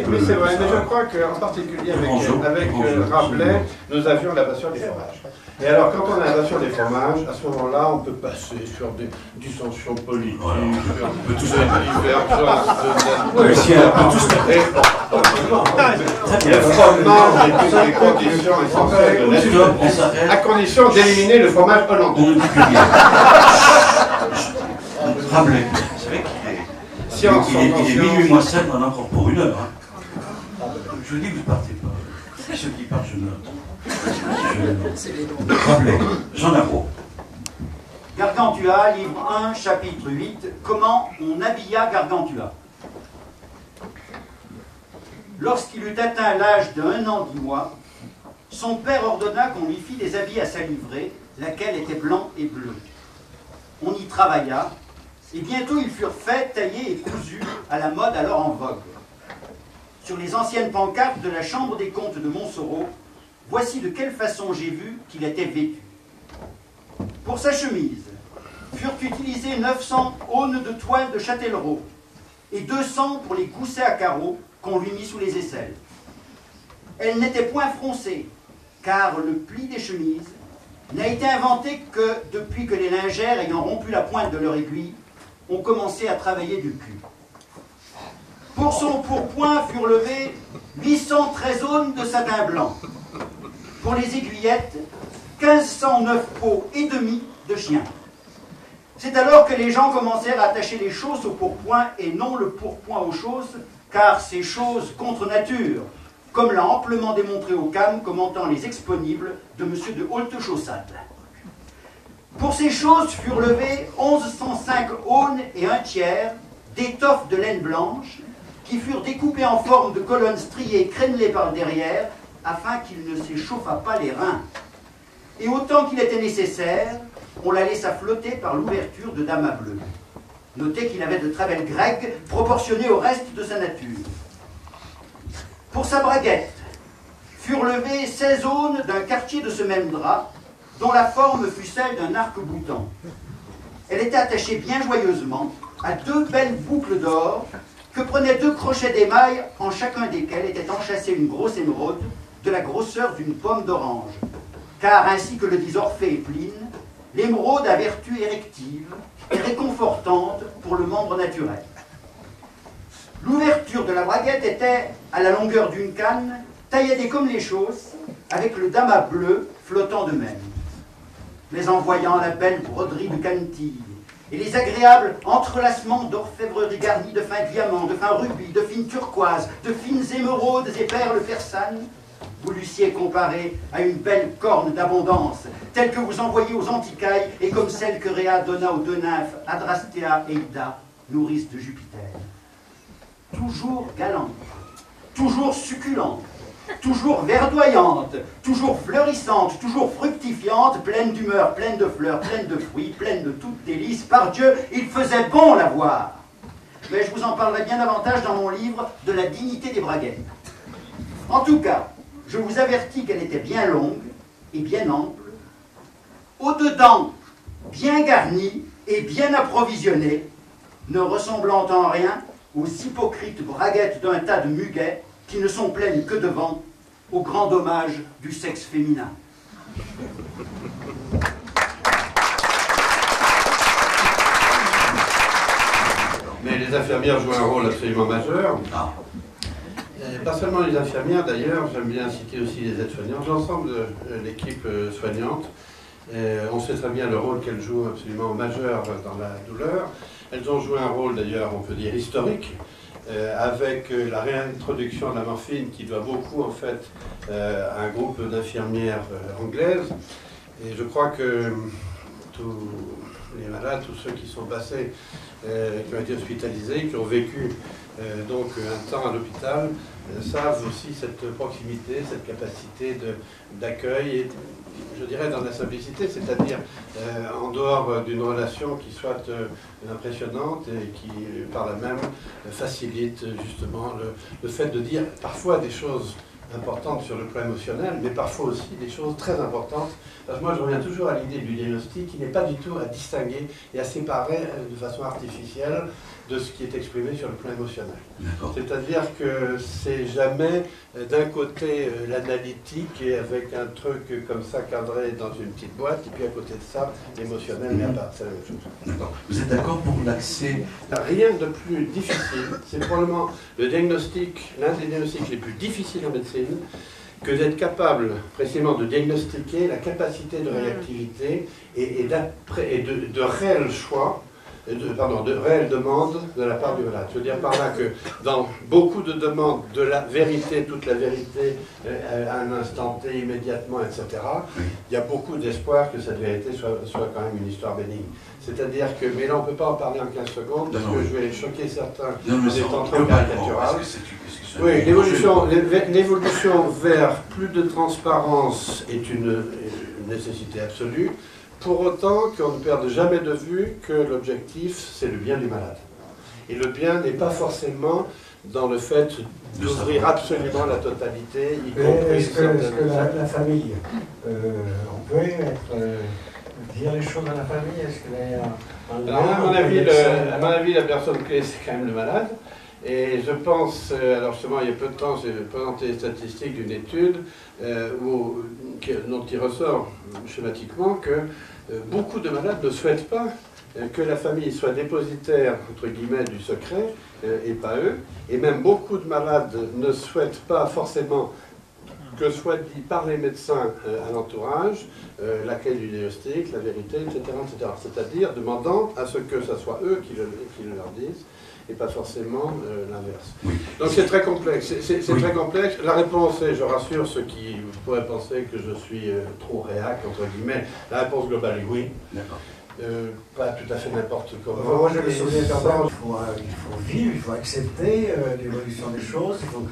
Mais c'est vrai, mais je crois qu'en particulier avec Rabelais, nous avions la passion des fromages. Et alors, quand on a la passion des fromages, à ce moment-là, on peut passer sur des dissensions politiques, Voilà. on peut tous les divergences. Le fromage est une des conditions essentielles de la à condition d'éliminer le fromage hollandais. On ne dit plus rien. Rabelais, vous savez qu'il est minuit moins 7, on en a encore pour 1 heure. Hein. Je vous dis que vous ne partez pas. Ceux qui partent, je note. Rabelais, Jean Darrow. Gargantua, livre 1, chapitre 8. Comment on habilla Gargantua. Lorsqu'il eut atteint l'âge d'1 an 10 mois, son père ordonna qu'on lui fît des habits à sa livrée, laquelle était blanc et bleu. On y travailla, et bientôt ils furent faits, taillés et cousus à la mode alors en vogue. Sur les anciennes pancartes de la Chambre des comptes de Montsoreau, voici de quelle façon j'ai vu qu'il était vêtu. Pour sa chemise, furent utilisées 900 aunes de toile de Châtellerault et 200 pour les goussets à carreaux qu'on lui mit sous les aisselles. Elle n'était point froncée, car le pli des chemises n'a été inventé que depuis que les lingères, ayant rompu la pointe de leur aiguille, ont commencé à travailler du cul. Pour son pourpoint furent levées 813 aunes de satin blanc. Pour les aiguillettes, 1509 peaux et demi de chien. C'est alors que les gens commencèrent à attacher les choses au pourpoint et non le pourpoint aux choses, car c'est chose contre nature, comme l'a amplement démontré Occam, commentant les exponibles de M. de Haute-Chaussade. Pour ces choses furent levées 1105 aunes et 1/3 d'étoffes de laine blanche, qui furent découpées en forme de colonnes striées crénelées par le derrière, afin qu'il ne s'échauffât pas les reins. Et autant qu'il était nécessaire, on la laissa flotter par l'ouverture de damas bleu. Notez qu'il avait de très belles grecques proportionnées au reste de sa nature. Pour sa braguette, furent levées 16 aunes d'un quartier de ce même drap, dont la forme fut celle d'un arc-boutant. Elle était attachée bien joyeusement à 2 belles boucles d'or que prenaient 2 crochets d'émail, en chacun desquels était enchâssée une grosse émeraude de la grosseur d'une pomme d'orange. Car, ainsi que le disent Orphée et Pline, l'émeraude a vertu érective et réconfortante pour le membre naturel. L'ouverture de la braguette était à la longueur d'une canne, tailladée comme les chausses, avec le damas bleu flottant de même. Mais en voyant la belle broderie de canetille et les agréables entrelacements d'orfèvrerie garnis de fins diamants, de fins rubis, de fines turquoises, de fines émeraudes et perles persanes, vous l'eussiez comparé à une belle corne d'abondance, telle que vous envoyez aux Anticailles et comme celle que Rhea donna aux 2 nymphes, Adrastea et Ida, nourrices de Jupiter. Toujours galante, toujours succulente, toujours verdoyante, toujours fleurissante, toujours fructifiante, pleine d'humeur, pleine de fleurs, pleine de fruits, pleine de toutes délices. Par Dieu, il faisait bon la voir. Mais je vous en parlerai bien davantage dans mon livre de la dignité des braguettes. En tout cas, je vous avertis qu'elle était bien longue et bien ample, au-dedans bien garnie et bien approvisionnée, ne ressemblant en rien aux hypocrites braguettes d'un tas de muguets qui ne sont pleines que devant, au grand dommage du sexe féminin. Mais les infirmières jouent un rôle absolument majeur. Pas seulement les infirmières d'ailleurs, j'aime bien citer aussi les aides-soignantes, l'ensemble de l'équipe soignante. On sait très bien le rôle qu'elles jouent absolument majeur dans la douleur. Elles ont joué un rôle d'ailleurs, on peut dire, historique, avec la réintroduction de la morphine qui doit beaucoup en fait à un groupe d'infirmières anglaises. Et je crois que tous les malades, tous ceux qui sont passés, qui ont été hospitalisés, qui ont vécu donc un temps à l'hôpital, savent aussi cette proximité, cette capacité d'accueil, et je dirais dans la simplicité, c'est-à-dire en dehors d'une relation qui soit impressionnante et qui par là même facilite justement le fait de dire parfois des choses importantes sur le plan émotionnel, mais parfois aussi des choses très importantes. Parce que moi, je reviens toujours à l'idée du diagnostic qui n'est pas du tout à distinguer et à séparer de façon artificielle de ce qui est exprimé sur le plan émotionnel. C'est-à-dire que c'est jamais d'un côté l'analytique et avec un truc comme ça cadré dans une petite boîte, et puis à côté de ça, l'émotionnel, mais à part, c'est la même chose. D'accord. Vous êtes d'accord pour l'accès? Rien de plus difficile, c'est probablement le diagnostic, l'un des diagnostics les plus difficiles en médecine, que d'être capable précisément de diagnostiquer la capacité de réactivité et de réels choix, de réelles demandes de la part du malade. Je veux dire par là que dans beaucoup de demandes de la vérité, toute la vérité à un instant T, immédiatement, etc., il y a beaucoup d'espoir que cette vérité soit quand même une histoire bénigne. C'est-à-dire que, mais là on ne peut pas en parler en 15 secondes, parce que je vais choquer certains en étant trop caricatural. Oui, l'évolution vers plus de transparence est une nécessité absolue, pour autant qu'on ne perde jamais de vue que l'objectif, c'est le bien du malade. Et le bien n'est pas forcément dans le fait d'ouvrir absolument la totalité, y compris... Est-ce que la famille, on peut dire les choses à la famille? Est-ce qu'il y a un lien? À mon avis, la personne clé, c'est quand même le malade. Et je pense, alors justement, il y a peu de temps, j'ai présenté les statistiques d'une étude dont il ressort schématiquement que beaucoup de malades ne souhaitent pas que la famille soit dépositaire, entre guillemets, du secret, et pas eux. Et même beaucoup de malades ne souhaitent pas forcément que soit dit par les médecins à l'entourage l'accueil du diagnostic, la vérité, etc. etc. C'est-à-dire demandant à ce que ce soit eux qui le leur disent, et pas forcément l'inverse. Donc c'est très complexe. C'est très complexe. La réponse est, je rassure ceux qui pourraient penser que je suis trop réac, entre guillemets, la réponse globale est oui. D'accord. Pas tout à fait n'importe comment. Moi je me souviens quand même, il faut vivre, il faut accepter l'évolution des choses, il faut...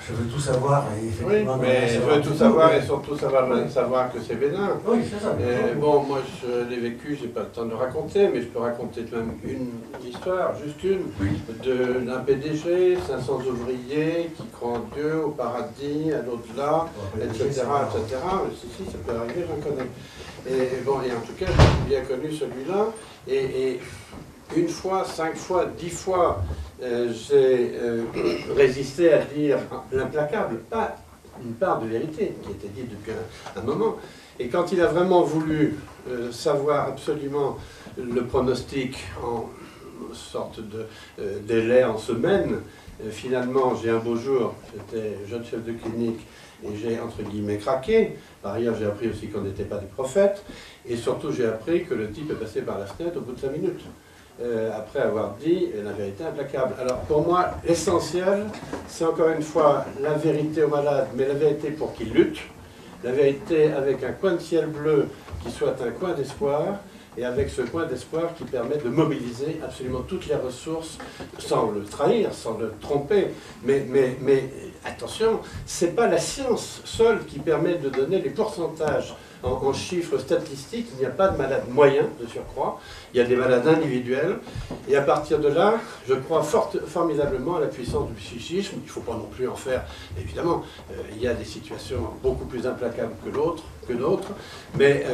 Je veux tout savoir. Oui, mais je veux tout savoir et surtout savoir que c'est bénin. Oui, c'est ça. Bon, moi je l'ai vécu, j'ai pas le temps de le raconter, mais je peux raconter même une histoire, juste une, d'un PDG, 500 ouvriers qui croient en Dieu, au paradis, à l'au-delà, etc., etc. Si, ça peut arriver, j'en connais. Et bon, et en tout cas, j'ai bien connu celui-là, et une fois, 5 fois, 10 fois, j'ai résisté à dire l'implacable, pas une part de vérité qui était dite depuis un moment. Et quand il a vraiment voulu savoir absolument le pronostic en sorte de délai en semaine, finalement, j'ai un beau jour, j'étais jeune chef de clinique, et j'ai, entre guillemets, craqué. Par ailleurs, j'ai appris aussi qu'on n'était pas des prophètes, et surtout, j'ai appris que le type est passé par la fenêtre au bout de 5 minutes. Après avoir dit la vérité implacable. Alors pour moi, l'essentiel, c'est encore une fois la vérité au malade, mais la vérité pour qu'il lutte, la vérité avec un coin de ciel bleu qui soit un coin d'espoir, et avec ce coin d'espoir qui permet de mobiliser absolument toutes les ressources, sans le trahir, sans le tromper. Mais attention, c'est pas la science seule qui permet de donner les pourcentages en chiffres statistiques. Il n'y a pas de malade moyen de surcroît, il y a des malades individuels, et à partir de là, je crois formidablement à la puissance du psychisme. Il ne faut pas non plus en faire, évidemment, il y a des situations beaucoup plus implacables que d'autres, mais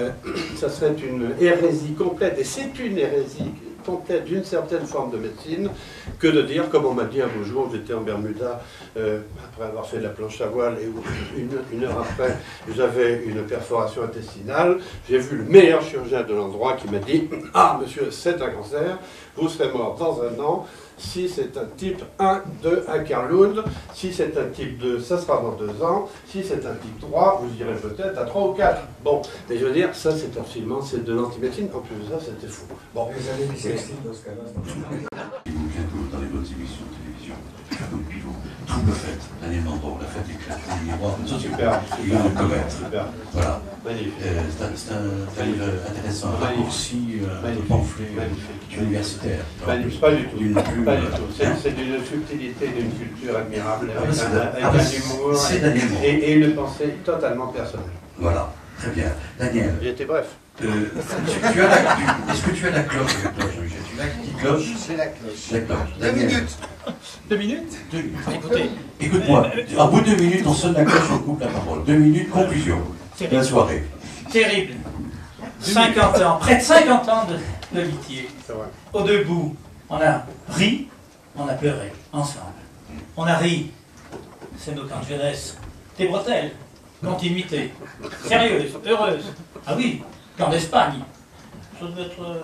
ça serait une hérésie complète, et c'est une hérésie complète d'une certaine forme de médecine, que de dire, comme on m'a dit un beau jour, j'étais en Bermuda, après avoir fait de la planche à voile, et une heure après, j'avais une perforation intestinale, j'ai vu le meilleur chirurgien de l'endroit qui m'a dit « Ah, monsieur, c'est un cancer, vous serez mort dans 1 an, si c'est un type 1, 2, un Carlund, si c'est un type 2, ça sera dans 2 ans, si c'est un type 3, vous irez peut-être à 3 ou 4. Bon, mais je veux dire, ça c'est absolument, c'est de l'antimédecine, en plus de ça, c'était fou. Bon. Les années bissextiles dans ce cas-là. Dans les bonnes émissions de télévision, comme pivot, tout double fête, l'année de Mandon, la fête des créatures du miroir, une société, Super, et une comète. super. Voilà. Magnifique. C'est un livre intéressant, un raccourci, un pamphlet universitaire. Pas du tout. Pas du tout. C'est d'une subtilité, d'une culture admirable, avec un humour et une pensée totalement personnelle. Voilà, très bien. Daniel. J'ai été bref. Est-ce que tu as la cloche, Jean-Michel? Tu as la petite cloche? C'est la cloche. La cloche. 2 minutes. 2 minutes? 2 minutes. Écoutez. Écoute-moi, au bout de 2 minutes, on sonne la cloche, on coupe la parole. 2 minutes, conclusion de la soirée. Terrible. 50 ans, près de 50 ans de litier. Au debout, on a ri, on a pleuré, ensemble. On a ri, c'est nos camps de jeunesse, des bretelles, continuité, sérieuse, heureuse. Ah oui, camp d'Espagne. Ça devait être...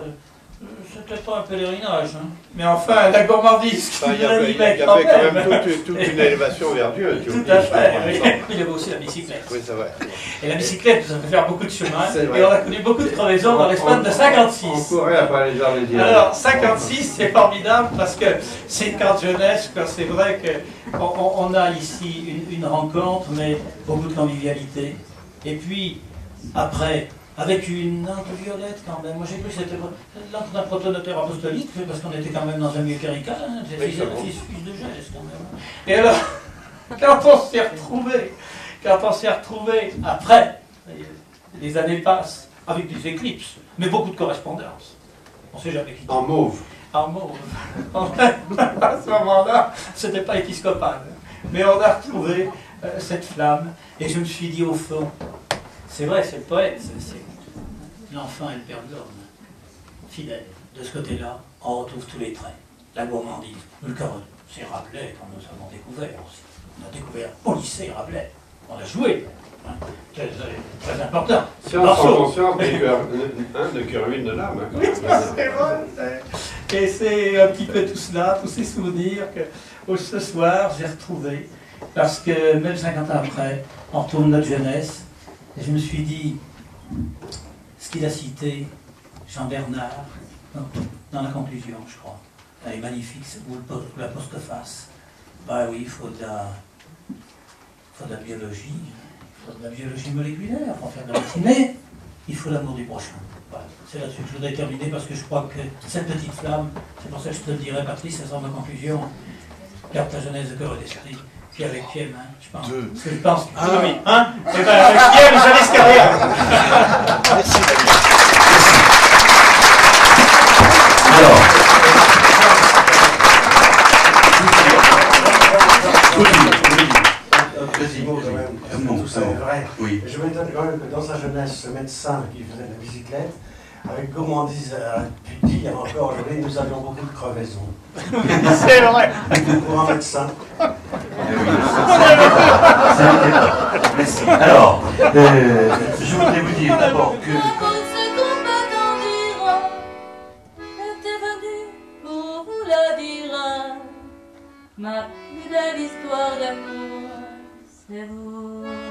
C'était pas un pèlerinage, hein. Mais enfin, la gourmandise Il y avait quand même toute une élévation vers Dieu. Tout à fait. Il y avait aussi la bicyclette. Oui, c'est vrai. Et la bicyclette, ça fait faire beaucoup de chemin. Et on a connu beaucoup de crevaisons dans l'espace de 56. On courait après les arbres des diables. Alors, 56, c'est formidable parce que c'est une carte jeunesse. C'est vrai qu'on a ici une rencontre, mais beaucoup de convivialité. Et puis, après, avec une encre violette quand même. Moi j'ai cru que c'était l'encre d'un protonotaire apostolique, parce qu'on était quand même dans un milieu clérical, hein. C'est fils de Geste quand même. Et alors, quand on s'est retrouvés, après, les années passent, avec des éclipses, mais beaucoup de correspondances. On ne sait jamais qui. En mauve. En mauve. À ce moment-là, c'était pas épiscopal. Mais on a retrouvé cette flamme, et je me suis dit au fond, c'est vrai, c'est le poète, c'est l'enfant et le père de l'homme. Fidèle. De ce côté-là, on retrouve tous les traits. La gourmandise, le cœur, c'est Rabelais qu'on nous avons découvert aussi. On a découvert au lycée Rabelais. On a joué. Hein. Très important. Science en conscience de cœur huile de l'âme. Oui, c'est vrai. Et c'est un petit peu tout cela, tous ces souvenirs que ce soir j'ai retrouvés. Parce que même 50 ans après, on retourne notre jeunesse. Et je me suis dit, ce qu'il a cité, Jean Bernard, dans la conclusion, je crois, elle est magnifique, où la postface. Bah oui, il faut de la biologie, il faut de la biologie moléculaire pour faire de la médecine, mais il faut l'amour du prochain. Voilà. C'est là-dessus que je voudrais terminer, parce que je crois que cette petite flamme, c'est pour ça que je te le dirais, Patrice, ça sera ma conclusion, garde ta jeunesse de cœur et d'esprit. Puis avec Pierre, hein, je pense. Parce que je pense. Oui, hein? Et bien avec Pierre, je risque rien. Merci. Alors. Tout ça est vrai. Oui. Je m'étonne quand même que dans sa jeunesse, ce médecin qui faisait de la bicyclette, avec gourmandise, tu dis encore aujourd'hui, nous avions beaucoup de crevaisons. C'est vrai. Pour un médecin. Merci. Alors, je voudrais vous dire d'abord que... Ma plus belle histoire d'amour, c'est vous.